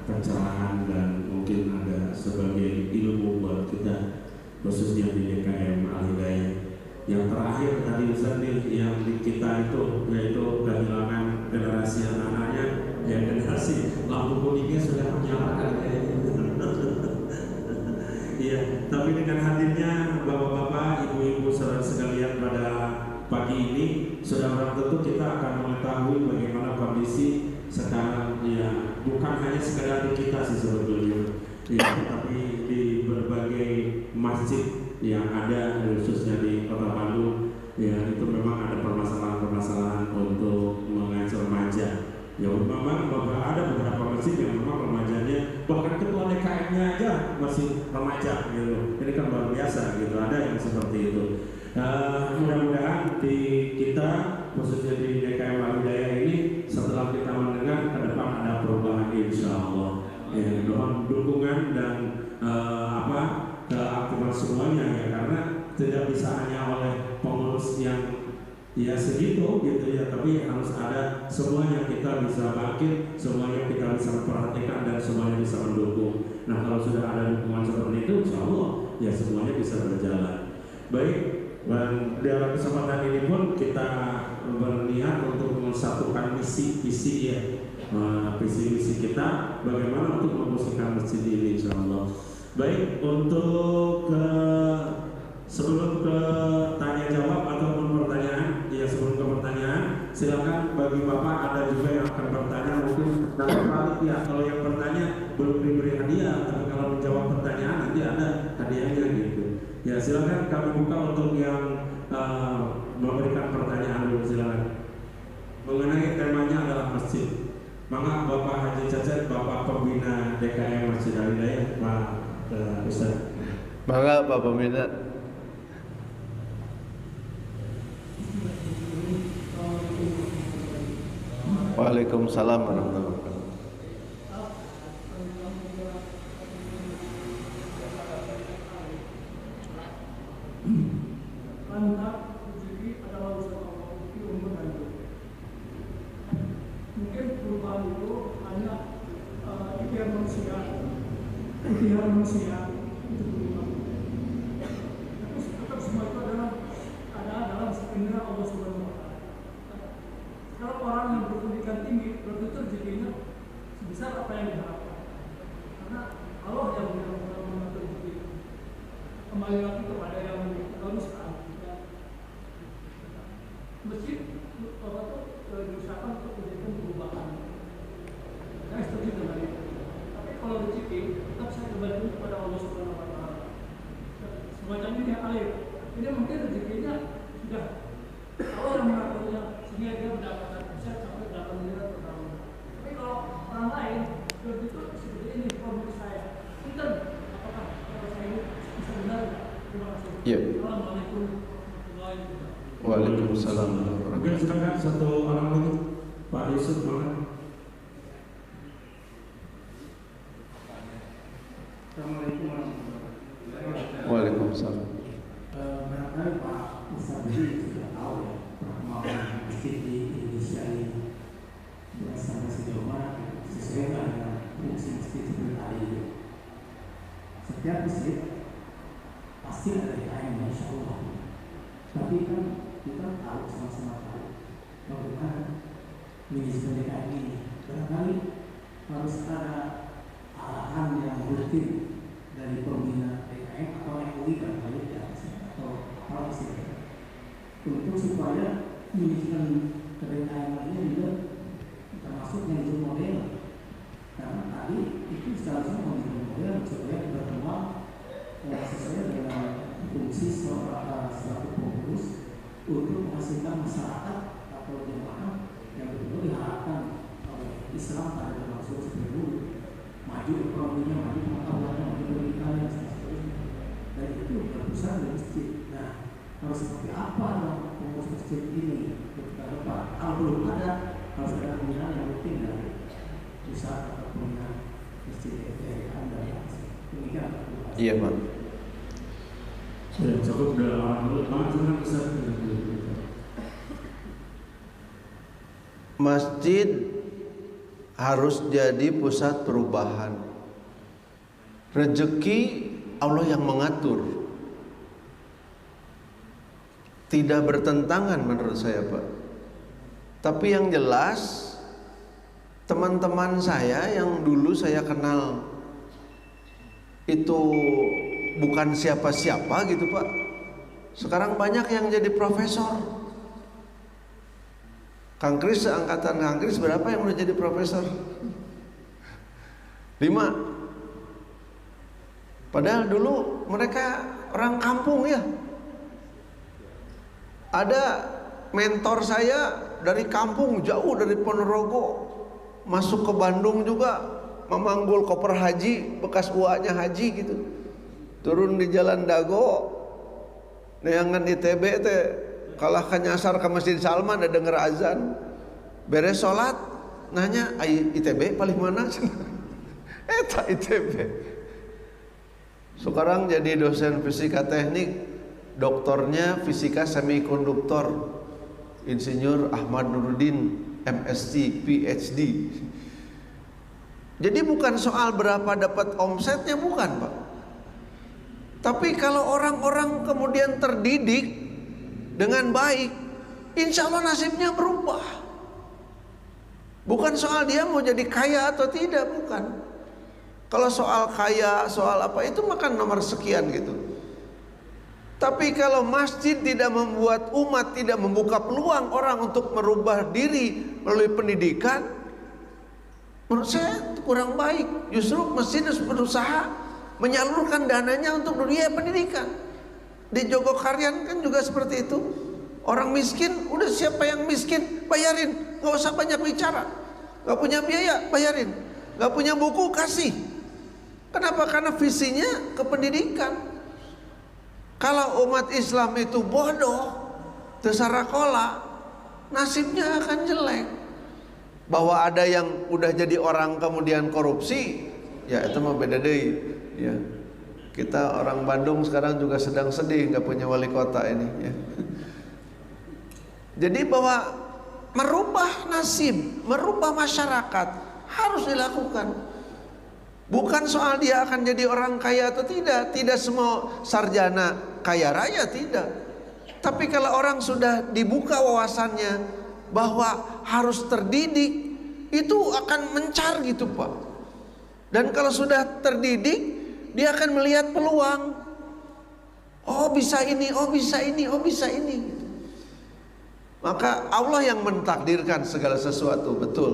S2: pencerahan dan mungkin ada sebagai ilmu buat kita, khususnya di DKM Al-Hidayah. Yang terakhir tadi Ustaz yang di kita itu yaitu kehilangan generasi anak-anaknya, ya generasi lampu kuningnya sudah menyalakan iya, tapi dengan hadirnya bapak-bapak, ibu-ibu saudara sekalian pada pagi ini, sudah barang tentu kita akan mengetahui bagaimana kondisi sekarang, ya bukan hanya sekadar di kita sih sebetulnya, ya, tapi di berbagai masjid yang ada khususnya di Kota Bandung, ya itu memang ada permasalahan-permasalahan untuk mengajar remaja. Ya memang ada beberapa masjid yang memang remajanya, bahkan ketua DKM-nya aja masih remaja gitu. Ini kan luar biasa gitu, ada yang seperti itu. Mudah-mudahan di kita khususnya di DKM Al-Hidayah ini setelah kita mendengar ke depan ada perubahan insya Allah. Ya, mohon dukungan dan keaktifan semuanya ya, karena tidak bisa hanya oleh pengurus yang ya segitu gitu ya, tapi harus ada semuanya, kita bisa bangkit, semuanya kita bisa memperhatikan dan semuanya bisa mendukung. Nah kalau sudah ada dukungan seperti itu, insya Allah ya semuanya bisa berjalan baik. Dan dalam kesempatan ini pun kita berniat untuk mensatukan visi ya, visi-visi kita bagaimana untuk membersihkan masjid ini insya Allah. Baik, untuk sebelum ke tanya jawab ataupun pertanyaan, ya sebelum ke pertanyaan, silakan bagi Bapak ada juga yang akan bertanya, mungkin nanti balik ya, kalau yang bertanya belum diberi hadiah, tapi kalau menjawab pertanyaan nanti ada hadiahnya gitu. Ya silakan kami buka untuk yang memberikan pertanyaan dulu, silakan. Mengenai temanya adalah masjid. Maka Bapak Haji Cacet, Bapak Pembina DKM Masjid Al-Hidayah, Pak Ustaz.
S1: Maka Pak Pembina. Waalaikumsalam warahmatullahi wabarakatuh.
S3: Mungkin perubahan itu hanya ikhtiar manusia itu berubah. Tapi tetap semua itu adalah ada dalam sebenarnya Allah Subhanahu Wa Taala. Kalau orang yang berpendidikan tinggi bertutur rezekinya sebesar apa yang diharapkan, karena Allah yang mengatur rezeki. Kembali lagi kepada yang meneruskan. Masjid Allah itu diusahakan untuk menjadikan perubahan. Saya setuju dengan itu. Tapi kalau rezeki tetap saya kembali kepada Allah Subhanahu Wa Taala. Semacam ini yang air. Ini mungkin rezekinya sudah Allah yang mengaturnya sehingga dia mendapatkan saya sampai 8 miliar per tahun. Tapi kalau orang lain begitu seperti ini menurut saya. Punten, apakah kalau saya ini bisa benar? Terima kasih.
S1: Iya.
S3: Assalamualaikum warahmatullahi wabarakatuh.
S1: Waalaikumsalam.
S2: Mungkin silakan satu orang lagi, Pak Yusuf, mana? Assalamualaikum warahmatullahi wabarakatuh.
S1: Waalaikumsalam.
S2: Barangkali Pak Ustaz ini sudah tahu ya perkembangan masjid di Indonesia ini sampai sejauh mana sesuai dengan fungsi masjid seperti tadi itu. Setiap masjid pasti ada yang insya Allah. Tapi kan kita tahu sama-sama tahu bagaimana manajemen DKI ini barangkali harus ada arahan yang rutin dari pembina DKM atau MUI barangkali ya, atau apa istilahnya untuk supaya manajemen DKM ini juga termasuk manajemen model, karena tadi itu seharusnya manajemen model supaya berkembang sesuai dengan fungsi selaku pengurus untuk menghasilkan masyarakat atau jemaah yang betul-betul diharapkan oleh Islam pada termasuk seperti dulu, maju ekonominya, maju pengetahuannya, maju pendidikannya, dan sebagainya. Dan itu berpusat dari masjid. Nah, harus seperti apa dong pengurus masjid ini ketika depan? Kalau belum ada, harus ada pembinaan yang rutin dari pusat atau pembinaan masjid Anda. Demikian.
S1: Iya, Pak.
S2: Sudah cukup dalam orang dulu, jangan besar.
S1: Masjid harus jadi pusat perubahan. Rezeki Allah yang mengatur. Tidak bertentangan menurut saya, Pak. Tapi yang jelas teman-teman saya yang dulu saya kenal itu bukan siapa-siapa gitu, Pak. Sekarang banyak yang jadi profesor. Kang Kris, angkatan Kang Kris berapa yang udah jadi profesor? 5. Padahal dulu mereka orang kampung ya. Ada mentor saya dari kampung jauh dari Ponorogo, masuk ke Bandung juga, memanggul koper haji, bekas uaknya haji gitu. Turun di Jalan Dago, neangan ITB teh kalah nyasar ke Masjid Salman, ada denger azan, beres sholat nanya, ITB paling mana? Eta ITB. Sekarang jadi dosen fisika teknik, doktornya fisika semikonduktor, Insinyur Ahmad Nuruddin, MSc, PhD. Jadi bukan soal berapa dapat omsetnya, bukan, Pak. Tapi kalau orang-orang kemudian terdidik dengan baik, insya Allah nasibnya berubah. Bukan soal dia mau jadi kaya atau tidak, bukan. Kalau soal kaya, soal apa itu makan nomor sekian gitu. Tapi kalau masjid tidak membuat umat, tidak membuka peluang orang untuk merubah diri melalui pendidikan, menurut saya kurang baik. Justru masjid harus berusaha menyalurkan dananya untuk dunia pendidikan. Di Jogokarian kan juga seperti itu. Orang miskin, udah siapa yang miskin bayarin, nggak usah banyak bicara. Nggak punya biaya bayarin, nggak punya buku kasih. Kenapa? Karena visinya ke pendidikan. Kalau umat Islam itu bodoh, tersarakola, nasibnya akan jelek. Bahwa ada yang udah jadi orang kemudian korupsi, ya itu mah beda deh. Ya, kita orang Bandung sekarang juga sedang sedih nggak punya wali kota ini. Ya. Jadi bahwa merubah nasib, merubah masyarakat harus dilakukan. Bukan soal dia akan jadi orang kaya atau tidak. Tidak semua sarjana kaya raya, tidak. Tapi kalau orang sudah dibuka wawasannya bahwa harus terdidik, itu akan mencar gitu, Pak. Dan kalau sudah terdidik, dia akan melihat peluang. Oh bisa ini, oh bisa ini, oh bisa ini. Maka Allah yang mentakdirkan segala sesuatu, betul.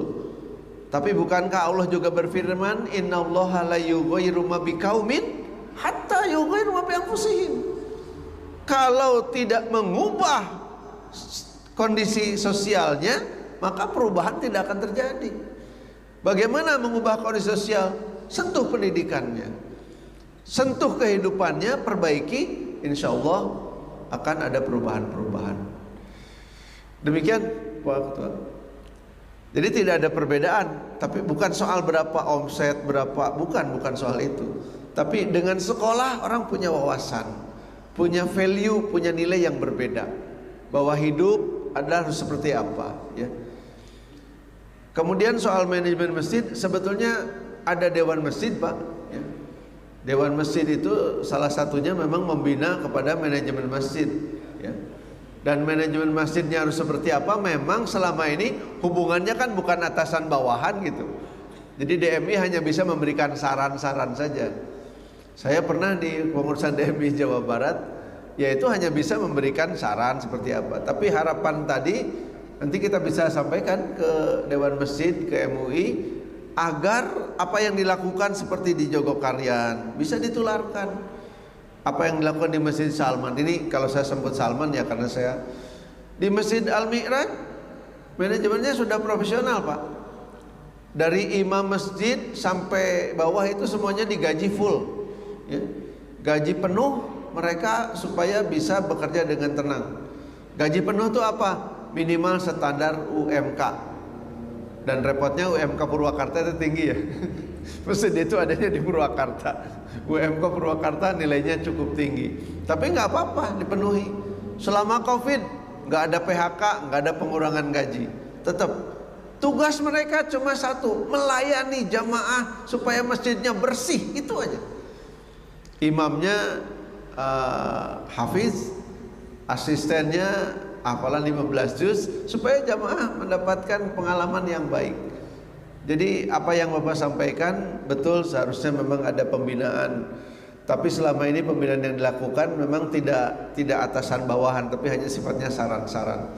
S1: Tapi bukankah Allah juga berfirman, innallaha la yughayyiru ma biqaumin hatta yughayyiru ma bi anfusihim. Kalau tidak mengubah kondisi sosialnya, maka perubahan tidak akan terjadi. Bagaimana mengubah kondisi sosial? Sentuh pendidikannya, sentuh kehidupannya, perbaiki, insya Allah akan ada perubahan-perubahan. Demikian Pak Ketua. Jadi tidak ada perbedaan, tapi bukan soal berapa omset, bukan soal itu. Tapi dengan sekolah orang punya wawasan, punya value, punya nilai yang berbeda, bahwa hidup adalah harus seperti apa, ya. Kemudian soal manajemen masjid, sebetulnya ada dewan masjid, Pak, ya. Dewan masjid itu salah satunya memang membina kepada manajemen masjid, ya. Dan manajemen masjidnya harus seperti apa? Memang selama ini hubungannya kan bukan atasan bawahan gitu. Jadi DMI hanya bisa memberikan saran-saran saja. Saya pernah di pengurusan DMI Jawa Barat, yaitu hanya bisa memberikan saran seperti apa. Tapi harapan tadi nanti kita bisa sampaikan ke Dewan Masjid, ke MUI, agar apa yang dilakukan seperti di Jogokarian bisa ditularkan. Apa yang dilakukan di Masjid Salman ini, kalau saya sebut Salman ya karena saya di Masjid Al-Mi'raj, manajemennya sudah profesional, Pak. Dari imam masjid sampai bawah itu semuanya digaji full, ya. Gaji penuh mereka supaya bisa bekerja dengan tenang. Gaji penuh itu apa? Minimal standar UMK. Dan repotnya UMK Purwakarta itu tinggi ya. Masjid itu adanya di Purwakarta. UMK Purwakarta nilainya cukup tinggi. Tapi nggak apa-apa, dipenuhi. Selama COVID nggak ada PHK, nggak ada pengurangan gaji. Tetap tugas mereka cuma satu, melayani jamaah supaya masjidnya bersih, itu aja. Imamnya hafiz, asistennya hafalan 15 juz supaya jamaah mendapatkan pengalaman yang baik. Jadi apa yang Bapak sampaikan betul, seharusnya memang ada pembinaan. Tapi selama ini pembinaan yang dilakukan memang tidak atasan bawahan, tapi hanya sifatnya saran-saran.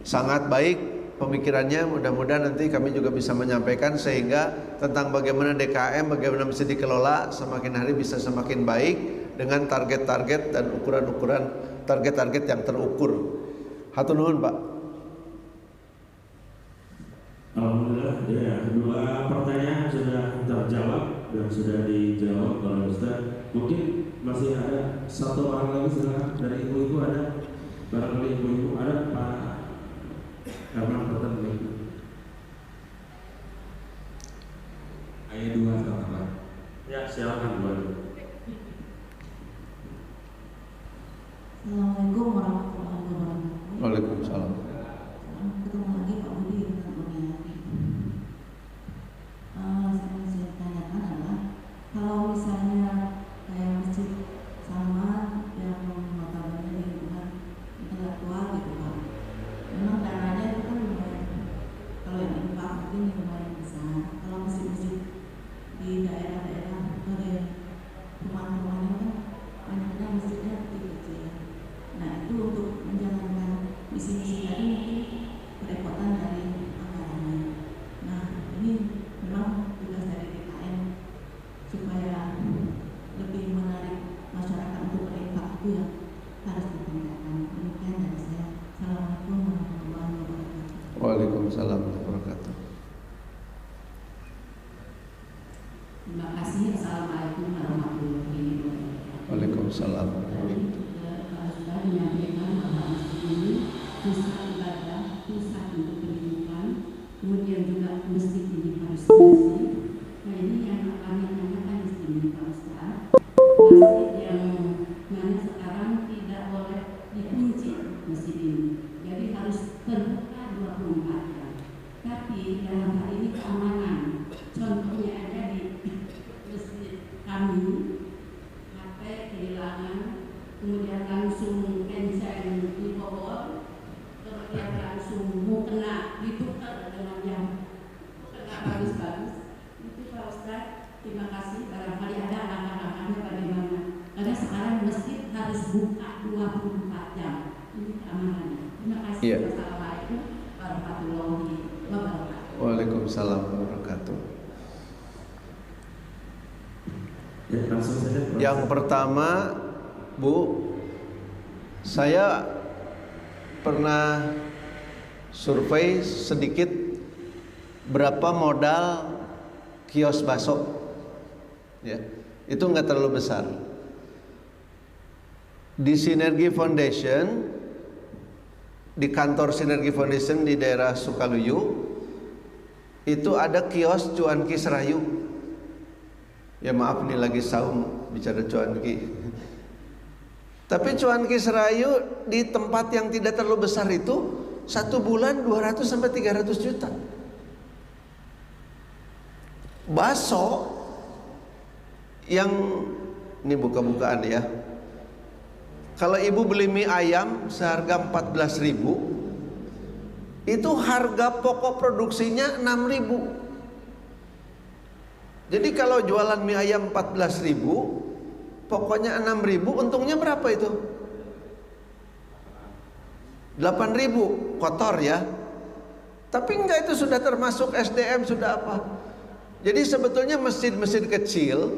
S1: Sangat baik pemikirannya, mudah-mudahan nanti kami juga bisa menyampaikan sehingga tentang bagaimana DKM, bagaimana bisa dikelola semakin hari bisa semakin baik dengan target-target dan ukuran-ukuran, target-target yang terukur. Hatur nuhun, Pak.
S2: Alhamdulillah, ya, dua pertanyaan sudah terjawab dan sudah dijawab oleh Ustaz. Mungkin masih ada satu orang lagi, silakan. Dari ibu-ibu ada, barangkali ibu-ibu ada, Pak Herman Pertanian. Ayat 2 Pak. Ya, silakan Bu.
S4: Assalamualaikum warahmatullahi wabarakatuh.
S1: Waalaikumsalam.
S4: Ketemu lagi Pak Budi dengan Buniani. Yang saya tanyakan adalah kalau misalnya kayak masjid sama yang notabene di lingkungan intelektual gitu Pak, memang dananya itu kan lumayan, kalau yang infak mungkin lumayan besar. Kalau masjid-masjid di daerah-daerah ada rumah-rumahnya kan banyaknya masjidnya kecil-kecil. Nah itu untuk menjalankan misi-misi tadi mungkin kerepotan dari anggarannya. Nah ini memang tugas dari DKM supaya lebih menarik masyarakat untuk berinfak itu ya harus ditingkatkan. Demikian dari saya. Assalamualaikum warahmatullahi wabarakatuh.
S1: Waalaikumsalam warahmatullahi wabarakatuh.
S4: Terima kasih. Assalamualaikum warahmatullahi wabarakatuh.
S1: Waalaikumsalam.
S4: Sudah menyampaikan bahwa masjid ini pusat ibadah, pusat untuk pendidikan, kemudian juga masjid ini harus bersih. Nah ini yang kami tanyakan di sini Pak Ustaz, masjid yang mana sekarang tidak boleh dikunci masjid ini, jadi harus terbuka 24 jam. Tapi dalam hal ini keamanan, contohnya ada di masjid kami, HP kehilangan, kemudian langsung cancel di bawah, kemudian langsung mau kena ditukar dengan yang kena bagus-bagus. Itu Pak Ustaz, terima kasih. Barangkali ada langkah-langkahnya bagaimana, karena sekarang masjid harus buka 24 jam. Ini keamanannya. Terima kasih.
S1: Iya.
S4: Wassalamualaikum warahmatullahi wabarakatuh.
S1: Waalaikumsalam warahmatullahi wabarakatuh.
S2: Ya, langsung saja.
S1: Yang pertama, Bu, saya pernah survei sedikit berapa modal kios bakso, ya, itu nggak terlalu besar. Di Sinergi Foundation, di kantor Sinergi Foundation di daerah Sukaluyu, itu ada kios cuanki serayu. Ya maaf nih lagi saum bicara cuanki. Tapi cuanki serayu di tempat yang tidak terlalu besar itu 1 bulan 200 sampai 300 juta. Bakso yang ini buka-bukaan ya. Kalau ibu beli mie ayam seharga 14.000, itu harga pokok produksinya 6.000. Jadi kalau jualan mie ayam 14.000, pokoknya 6.000, untungnya berapa itu? 8.000, kotor ya. Tapi enggak, itu sudah termasuk SDM, sudah apa. Jadi sebetulnya masjid-masjid kecil,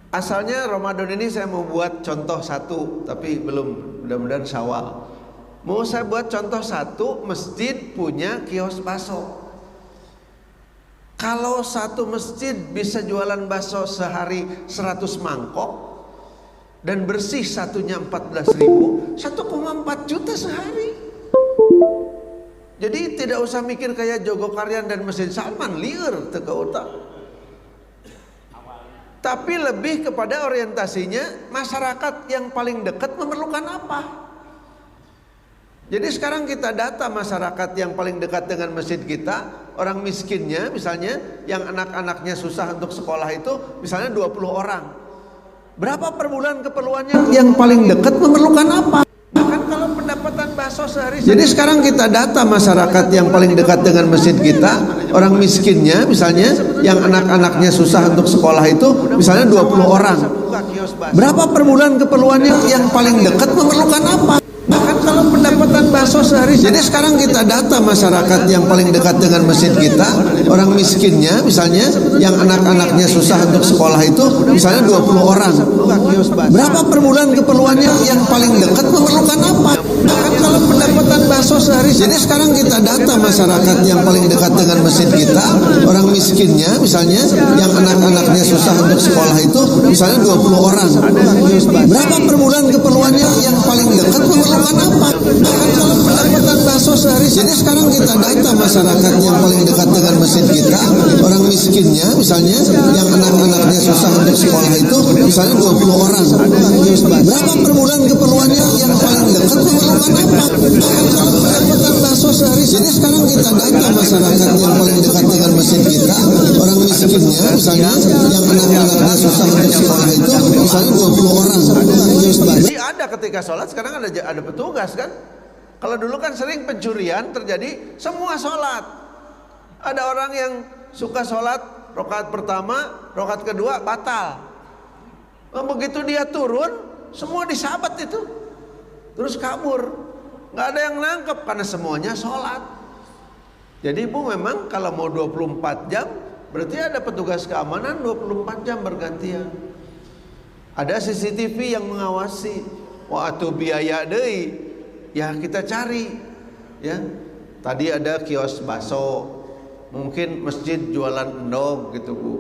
S1: asalnya Ramadan ini saya mau buat contoh satu, tapi belum, mudah-mudahan Syawal. Mau saya buat contoh satu, masjid punya kios bakso. Kalau satu masjid bisa jualan bakso sehari 100 mangkok dan bersih satunya 14.000, 1,4 juta sehari. Jadi tidak usah mikir kayak Jogokaryan dan Masjid Salman, liur teka otak. Tapi lebih kepada orientasinya masyarakat yang paling dekat memerlukan apa. Jadi sekarang kita data masyarakat yang paling dekat dengan masjid kita, orang miskinnya misalnya, yang anak-anaknya susah untuk sekolah itu misalnya 20 orang. Berapa per bulan keperluannya? Yang paling dekat memerlukan apa? Bahkan kalau pendapatan bakso sehari. Jadi sekarang kita data masyarakat yang paling dekat dengan masjid kita, orang miskinnya misalnya, yang anak-anaknya susah untuk sekolah itu misalnya 20 orang. Berapa per bulan keperluannya? Yang paling dekat memerlukan apa? Bahkan kalau pendapatan bakso sehari. Jadi sekarang kita data masyarakat yang paling dekat dengan masjid kita, orang miskinnya misalnya, yang anak-anaknya susah untuk sekolah itu misalnya 20 orang. Berapa per bulan keperluannya? Yang paling dekat memerlukan apa? Bahkan kalau pendapatan bakso sehari. Jadi sekarang kita data masyarakat yang paling dekat dengan masjid kita, orang miskinnya misalnya, yang anak-anaknya susah untuk sekolah itu misalnya 20 orang. Berapa per bulan keperluannya? Yang paling dekat memerlukan apa? Bahkan kalau pendapatan bakso sehari. Jadi sekarang kita data masyarakat yang paling dekat dengan masjid kita, orang miskinnya misalnya, yang anak-anaknya susah untuk sekolah itu misalnya 20 orang. Berapa per bulan keperluannya? Yang paling dekat memerlukan apa? Bahkan kalau pendapatan bakso sehari. Jadi sekarang kita data masyarakat yang paling dekat dengan masjid kita, orang miskinnya misalnya, yang anak-anaknya susah untuk sekolah itu misalnya 20 orang. Jadi ada ketika sholat sekarang ada petugas kan. Kalau dulu kan sering pencurian terjadi, semua sholat. Ada orang yang suka sholat rakaat pertama, rakaat kedua batal. Begitu dia turun, semua disabat itu, terus kabur. Nggak ada yang nangkep karena semuanya sholat. Jadi bu, memang kalau mau 24 jam berarti ada petugas keamanan 24 jam bergantian. Ada CCTV yang mengawasi. Waktu biaya deui, ya kita cari. Ya, tadi ada kios bakso, mungkin masjid jualan endog gitu bu.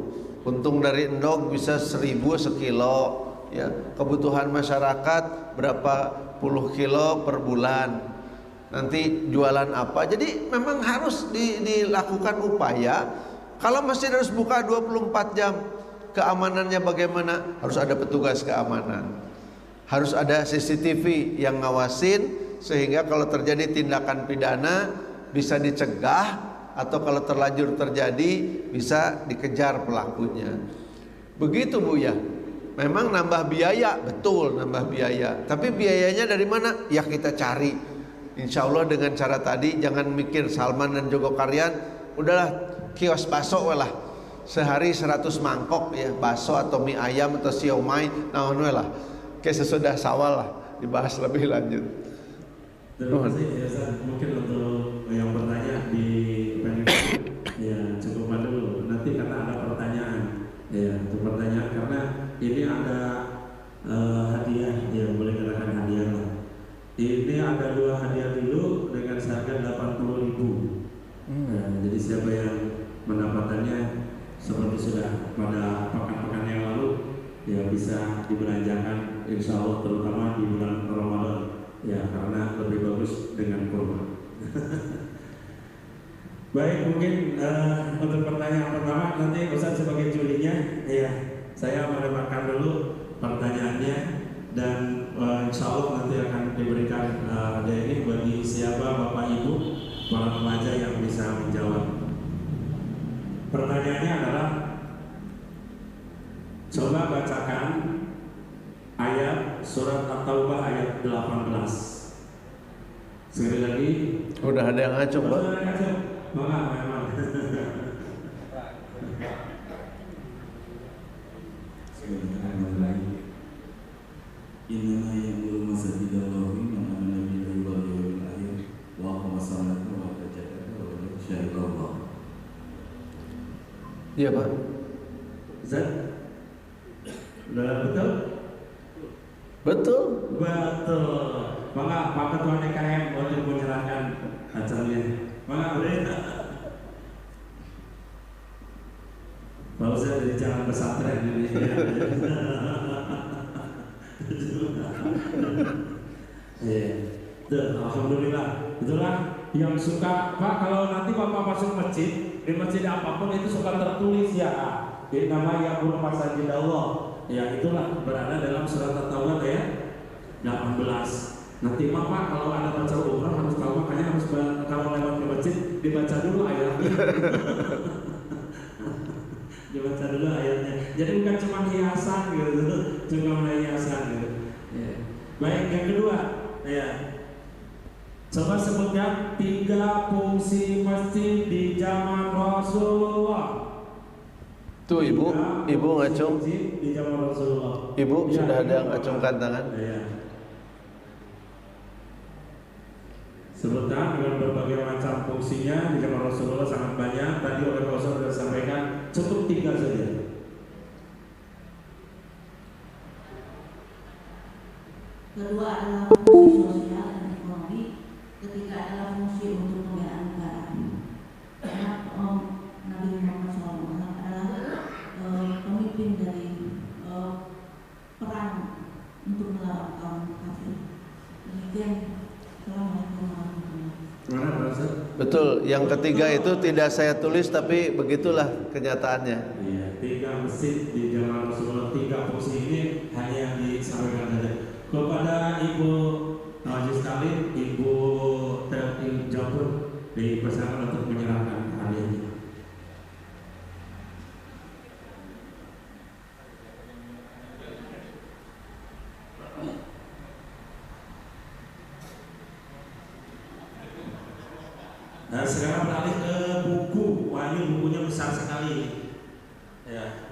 S1: Untung dari endog bisa 1.000 sekilo. Ya, kebutuhan masyarakat berapa puluh kilo per bulan. Nanti jualan apa? Jadi memang harus dilakukan upaya. Kalau masjid harus buka 24 jam, keamanannya bagaimana? Harus ada petugas keamanan. Harus ada CCTV yang ngawasin, sehingga kalau terjadi tindakan pidana bisa dicegah, atau kalau terlanjur terjadi bisa dikejar pelakunya. Begitu bu ya. Memang nambah biaya, betul nambah biaya. Tapi biayanya dari mana? Ya kita cari. Insya Allah dengan cara tadi, jangan mikir Salman dan Jogokaryan, udahlah kios bakso lah. Sehari 100 mangkok ya, bakso atau mie ayam atau siomay, naon lah. Kayak sesudah Syawal lah dibahas lebih lanjut.
S2: Terima kasih ya Ustaz. Mungkin untuk yang bertanya di panel ya cukup dulu. Nanti karena ada pertanyaan ya, untuk pertanyaan karena ini ada hadiah ya, boleh katakan hadiah lah. Ini ada 2 hadiah dulu dengan insya Allah terutama di bulan Ramadan ya, karena lebih bagus dengan kurma. Baik, mungkin untuk pertanyaan pertama nanti Ustaz sebagai jurinya ya, saya menerangkan dulu pertanyaannya dan insya Allah nanti akan diberikan hadiah ini bagi siapa Bapak Ibu para remaja yang bisa menjawab. Pertanyaannya adalah, coba bacakan ayat surat At-Taubah ayat 18. Sekali lagi.
S1: Udah ada yang ngacung, Pak?
S2: Udah ngacung. Memang.
S5: Bismillahirrahmanirrahim. Innama ya'muru masajidallahi man amana billahi wal yawmil akhir wa aqama sholata wa ata zakata wa lam yusyrik Allah.
S1: Iya, Pak.
S2: Zat. Udah betul?
S1: Betul.
S2: Betul. Maka Pak Ketua DKM untuk menyerahkan acaranya. Maka boleh. Pak Ustaz dari jalan pesantren ini. Alhamdulillah. Itulah yang suka, Pak, kalau nanti Bapak masuk masjid, di masjid apapun itu suka tertulis ya, ini nama ya'muru masajidallah. Ya itulah berada dalam surat At-Taubah ya 18. Nanti Bapak kalau ada baca umrah harus tahu, makanya harus kalau lewat ke masjid dibaca dulu ayatnya. Dibaca dulu ayatnya. Jadi bukan cuma hiasan gitu, cuma hiasan gitu. Ya. Baik, yang kedua, ya. Coba sebutkan 3 fungsi masjid di zaman Rasulullah.
S1: Tuh ibu ngacung.
S2: Di zaman Rasulullah.
S1: Ibu
S2: ya,
S1: sudah ada yang ngacungkan tangan.
S2: Ya. Sebutkan dengan berbagai macam fungsinya di zaman Rasulullah sangat banyak. Tadi oleh Rasul sudah sampaikan, cukup 3 saja.
S4: Kedua adalah fungsi sosial dan ekonomi. Ketiga adalah fungsi untuk pembelaan negara. Karena Nabi Muhammad SAW adalah pemimpin dari perang untuk melawan kaum kafir. Demikian. Assalamualaikum warahmatullahi wabarakatuh.
S1: Betul. Yang ketiga itu tidak saya tulis, tapi begitulah kenyataannya.
S2: Iya, 3 masjid di zaman Rasulullah, 3 fungsi ini hanya yang disampaikan saja. Kepada Ibu Majelis Taklim, Ibu Telki Jabur dipersilakan untuk menyerahkan hadiahnya. Nah, sekarang beralih ke buku. Wah, ini bukunya besar sekali. Ya.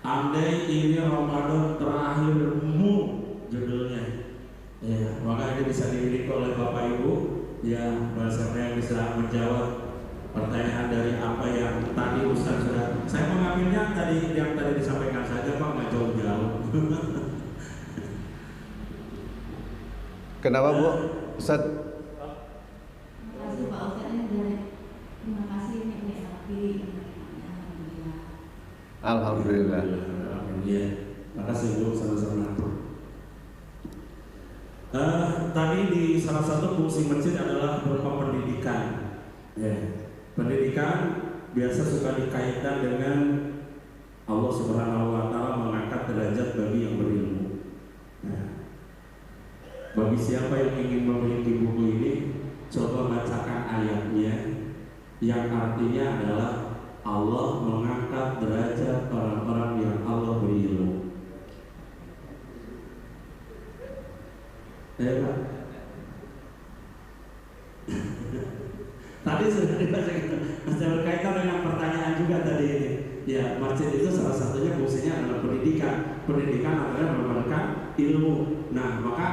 S2: Andai ini Ramadan terakhirmu, judulnya. Ya, maka ini bisa dimiliki oleh Bapak Ibu. Ya, bahasa yang bisa menjawab pertanyaan dari apa yang tadi Ustaz sudah. Saya mengambilnya tadi yang tadi disampaikan saja, Pak, nggak jauh-jauh.
S1: Kenapa, Bu? Ustaz? Alhamdulillah.
S2: Ya, makasih Bu, sama-sama. Tadi di salah satu fungsi masjid adalah berupa pendidikan. Ya. Pendidikan biasa suka dikaitkan dengan Allah Subhanahu Wa Taala mengangkat derajat bagi yang berilmu. Nah, bagi siapa yang ingin memiliki buku ini, coba bacakan ayatnya, yang artinya adalah Allah mengangkat derajat orang-orang yang Allah beri ilmu. Ya, Pak. Tadi sudah dibacakan, masih berkaitan dengan pertanyaan juga tadi ini. Ya, masjid itu salah satunya fungsinya adalah pendidikan. Pendidikan adalah memberikan ilmu. Nah, maka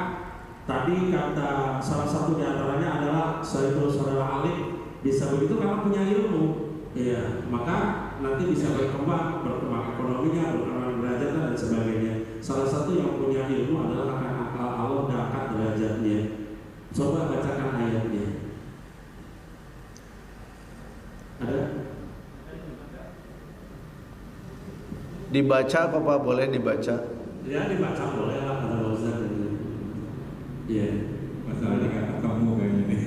S2: tadi kata salah satu di antaranya adalah saudara alim bisa begitu karena punya ilmu. Ya, maka nanti bisa berkembang ekonominya, berkembang derajatnya dan sebagainya. Salah satu yang punya ilmu adalah akan Allah mengangkat derajatnya. Coba bacakan ayatnya. Ada?
S1: Dibaca apa Pak? Boleh dibaca?
S2: Ya dibaca boleh lah kata Ustaz. Iya, masalahnya kan kamu kayaknya nih.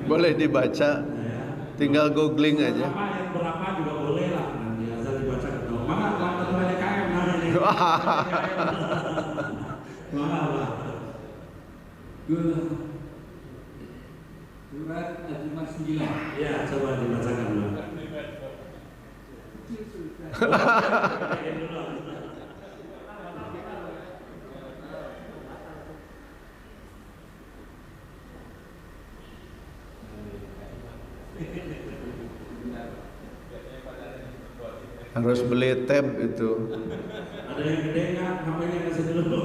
S1: Boleh dibaca, tinggal googling aja.
S2: Apa ayat berapa juga boleh lah, nanti asal dibaca ketemu. Mana ketua DKM mana nih? Mana lah?
S6: Surat Al-Jum'ah 9.
S2: Iya, coba dibacakan dulu.
S1: Harus beli tab itu.
S2: Ada yang gede nggak? HP-nya kasih dulu.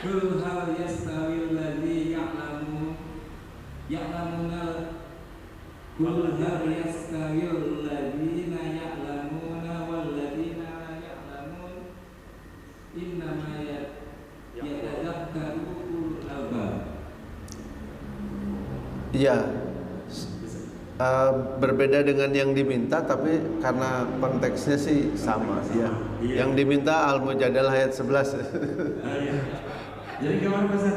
S6: Qul hal yastawil ladzi ya'lamuna Qul hal yastawil ladzina ya'lamuna wal ladzina la ya'lamun innama yatadakkaru ulul albab.
S1: Iya. Berbeda dengan yang diminta, tapi karena konteksnya sih sama ya. Yang diminta Al-Mujadalah ayat 11.
S2: Jadi gimana Pak?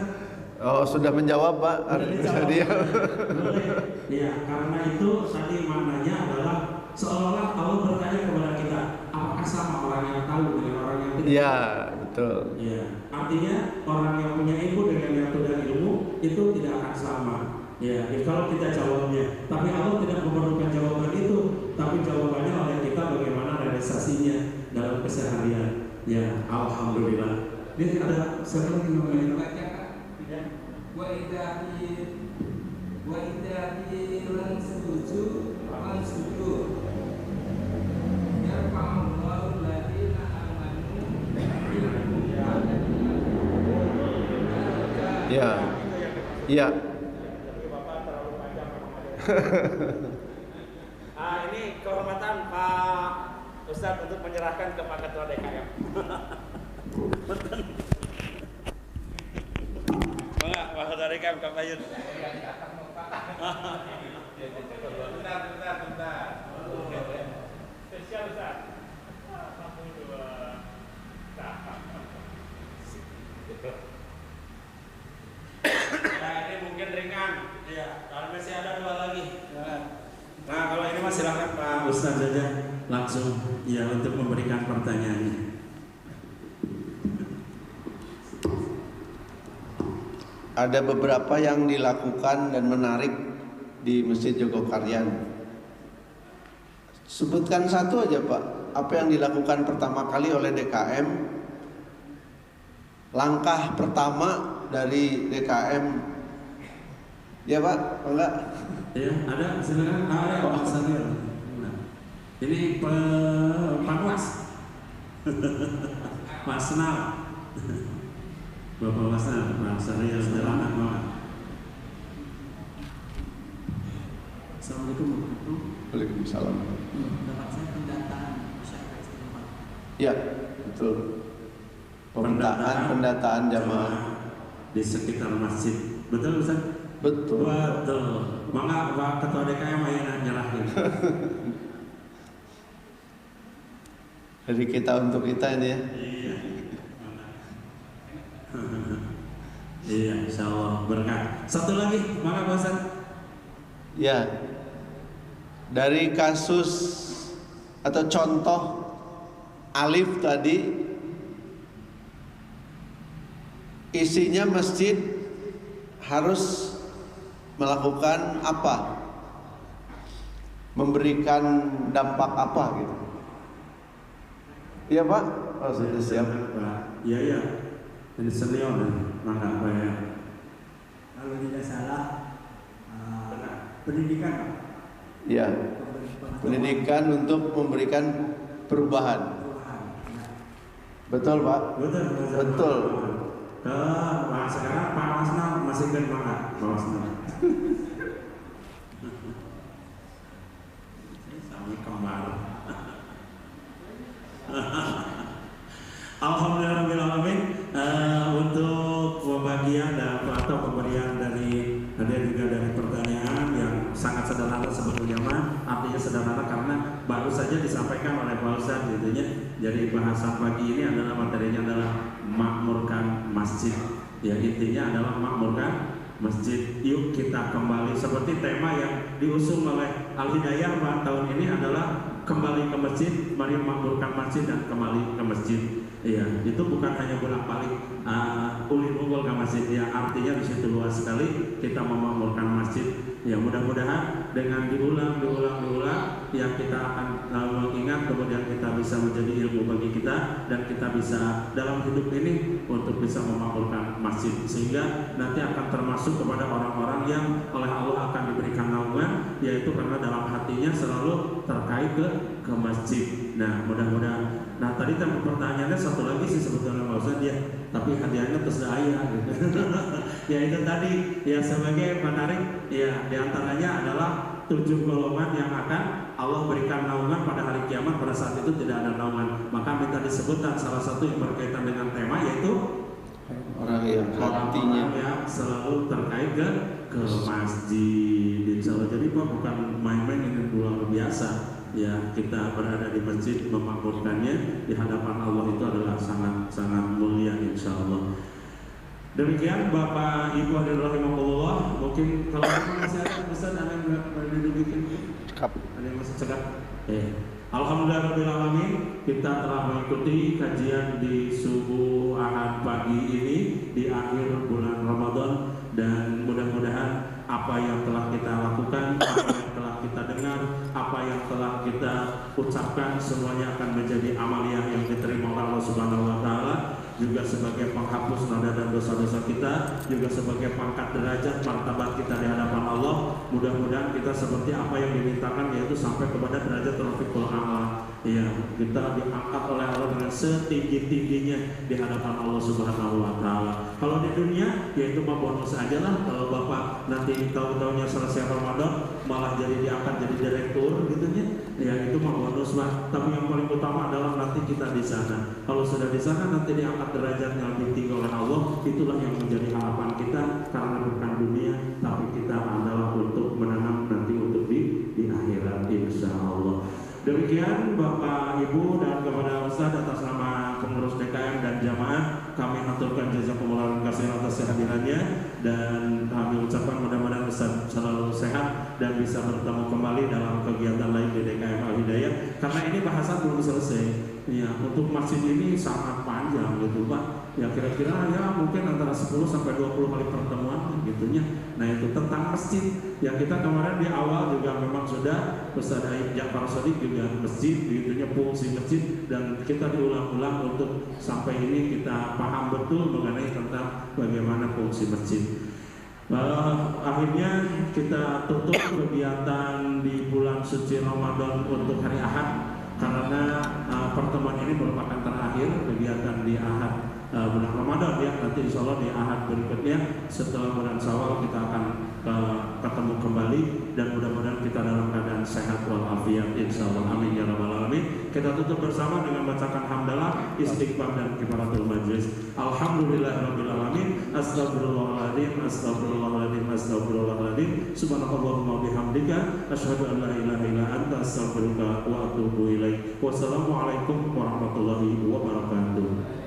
S1: Oh, sudah menjawab Pak. Dia.
S2: Iya, karena itu tadi maknanya adalah seolah-olah Allah bertanya kepada kita, apakah sama orang yang tahu dengan orang yang tidak?
S1: Iya, betul.
S2: Iya, artinya orang yang punya ilmu dengan yang tidak ilmu itu tidak akan sama. Ya, kalau kita jawabnya, tapi Allah tidak memerlukan jawaban itu, tapi jawabannya oleh kita bagaimana realisasinya dalam keseharian. Ya, alhamdulillah. Ini ada siapa lagi namanya?
S6: Tidak. Wa idza lan sujud yarfa'ullahu alladziina amanu
S1: Ya. Iya.
S7: Ini kehormatan Pak Ustadz untuk menyerahkan ke Pak Ketua DKM. Pak Ketua DKM Kampayun. Bentar. Spesial Ustadz. Nah, ini mungkin ringan. Iya, kalau masih ada 2 lagi.
S2: Nah, kalau ini mas silakan Pak Ustadz saja langsung ya untuk memberikan pertanyaannya.
S1: Ada beberapa yang dilakukan dan menarik di Masjid Jogokaryan. Sebutkan satu aja Pak. Apa yang dilakukan pertama kali oleh DKM? Langkah pertama dari DKM. Ya Pak, enggak?
S2: Ya, ada silakan. Ada Pak Sanil. Ini Pak Was. Pak Senal. Bapak Wasna, Pak Sanil sederhana banget. Assalamualaikum warahmatullahi wabarakatuh.
S1: Waalaikumsalam.
S6: Pendapat saya pendataan masyarakat setempat.
S1: Ya, betul. Pendataan jamaah
S2: di sekitar masjid. Betul Ustaz?
S1: betul.
S2: Betul. Maka Pak Ketua DKM yang nyerahin.
S1: Dari kita untuk kita ini ya.
S2: Iya. Iya, insyaallah berkah. Satu lagi, maka Pak Ustaz.
S1: Ya. Dari kasus atau contoh Alif tadi, isinya masjid harus melakukan apa? Memberikan dampak apa gitu. Iya Pak? Oh, sudah siap.
S2: Iya, iya. Ini senior maka apa ya?
S8: Kalau tidak salah pendidikan Pak.
S1: Ya. Pendidikan untuk memberikan perubahan. Betul Pak?
S2: Betul.
S1: Betul.
S2: Pak sekarang Pak Wasna masih kan Pak Wasna. Sama kembar. Alhamdulillahirobbilalamin. Untuk pembagian dan atau pemberian dari ada juga dari pertanyaan yang sangat sederhana sebetulnya mah, artinya sederhana karena baru saja disampaikan oleh Pak Ustadz gitu ya. Jadi bahasan pagi ini adalah materinya adalah makmurkan masjid Ya intinya adalah makmurkan masjid. Yuk kita kembali seperti tema yang diusung oleh Al-Hidayah tahun ini adalah kembali ke masjid, mari makmurkan masjid dan kembali ke masjid. Ya, itu bukan hanya bolak-balik ulin unggul ke masjid. Ya, artinya di situ luas sekali kita memakmurkan masjid. Ya, mudah-mudahan dengan diulang, ya kita akan mengingat, kemudian kita bisa menjadi ilmu bagi kita dan kita bisa dalam hidup ini untuk bisa memakmurkan masjid, sehingga nanti akan termasuk kepada orang-orang yang oleh Allah akan diberikan naungan, yaitu karena dalam hatinya selalu terkait ke masjid. Nah, mudah-mudahan. Nah, tadi pertanyaannya satu lagi sih sebetulnya Pak Ustadz ya, tapi hadiahnya terus daya gitu. Ya itu tadi ya sebagai penarik ya, diantaranya adalah 7 golongan yang akan Allah berikan naungan pada hari kiamat. Pada saat itu tidak ada naungan, maka minta disebutkan salah satu yang berkaitan dengan tema, yaitu
S1: orang yang hatinya
S2: yang selalu terkait ke masjid. Insya Allah. Jadi Pak bukan main-main, ini luar biasa. Ya, kita berada di masjid memakmurkannya di hadapan Allah itu adalah sangat mulia insya Allah. Demikian Bapak Ibu hadirin rahimakumullah. Mungkin kalau masih ada pesan ada yang didudukin, ada yang masih cekap. Alhamdulillahirabbil alamin, kita telah mengikuti kajian di subuh Ahad pagi ini di akhir bulan Ramadan, dan mudah-mudahan apa yang telah kita lakukan, apa yang telah kita dengar, apa yang telah kita ucapkan semuanya akan menjadi amaliyah yang diterima oleh Allah Subhanahu wa taala, juga sebagai penghapus noda dan dosa-dosa kita, juga sebagai pangkat derajat martabat kita di hadapan Allah. Mudah-mudahan kita seperti apa yang dimintakan, yaitu sampai kepada derajat rafiqul a'la. Ya, kita diangkat oleh Allah dengan setinggi-tingginya di hadapan Allah Subhanahu wa taala. Kalau di dunia yaitu mah bonus aja lah, kalau Bapak nanti tahu-tahunya selesai Ramadan malah jadi diangkat jadi direktur gitu ya, itu mah bonus lah. Tapi yang paling utama adalah nanti kita di sana. Kalau sudah di sana nanti diangkat derajatnya lebih tinggi oleh Allah. Itulah yang menjadi harapan kita, karena bukan dunia tapi kita adalah untuk menanam nanti untuk di akhirat insya Allah. Demikian Bapak Ibu dan kepada Ustaz atas nama pengurus DKM dan jamaah, kami aturkan jazakumullah khairan atas kehadirannya, dan kami ucapkan mudah-mudahan Ustaz selalu sehat dan bisa bertemu kembali dalam kegiatan lain di DKM Al-Hidayah, karena ini bahasan belum selesai. Ya, untuk masjid ini sangat panjang gitu Pak. Ya kira-kira ya mungkin antara 10 sampai 20 kali pertemuan gitunya. Nah, itu tentang masjid. Ya kita kemarin di awal juga memang sudah Ustaz Aib Ja'far Shadiq juga masjid gitunya, fungsi masjid, dan kita diulang-ulang untuk sampai ini kita paham betul mengenai tentang bagaimana fungsi masjid. Akhirnya kita tutup kegiatan di bulan suci Ramadan untuk hari Ahad, karena pertemuan ini merupakan terakhir kegiatan di Ahad bulan Ramadan ya. Nanti insya Allah di Ahad berikutnya setelah bulan Syawal kita akan ketemu kembali, dan mudah-mudahan kita dalam keadaan sehat walafiat insya Allah, amin ya rabbal alamin. Kita tutup bersama dengan bacakan hamdalah, istighfar dan kifaratul majlis. Alhamdulillahirabbil alamin, astagfirullahaladzim, astagfirullahaladzim, astagfirullahaladzim, subhanakallahumma bihamdika, asyhadu an la ilaha illa anta, astaghfiruka wa atubu ilaik. Wassalamualaikum warahmatullahi wabarakatuh.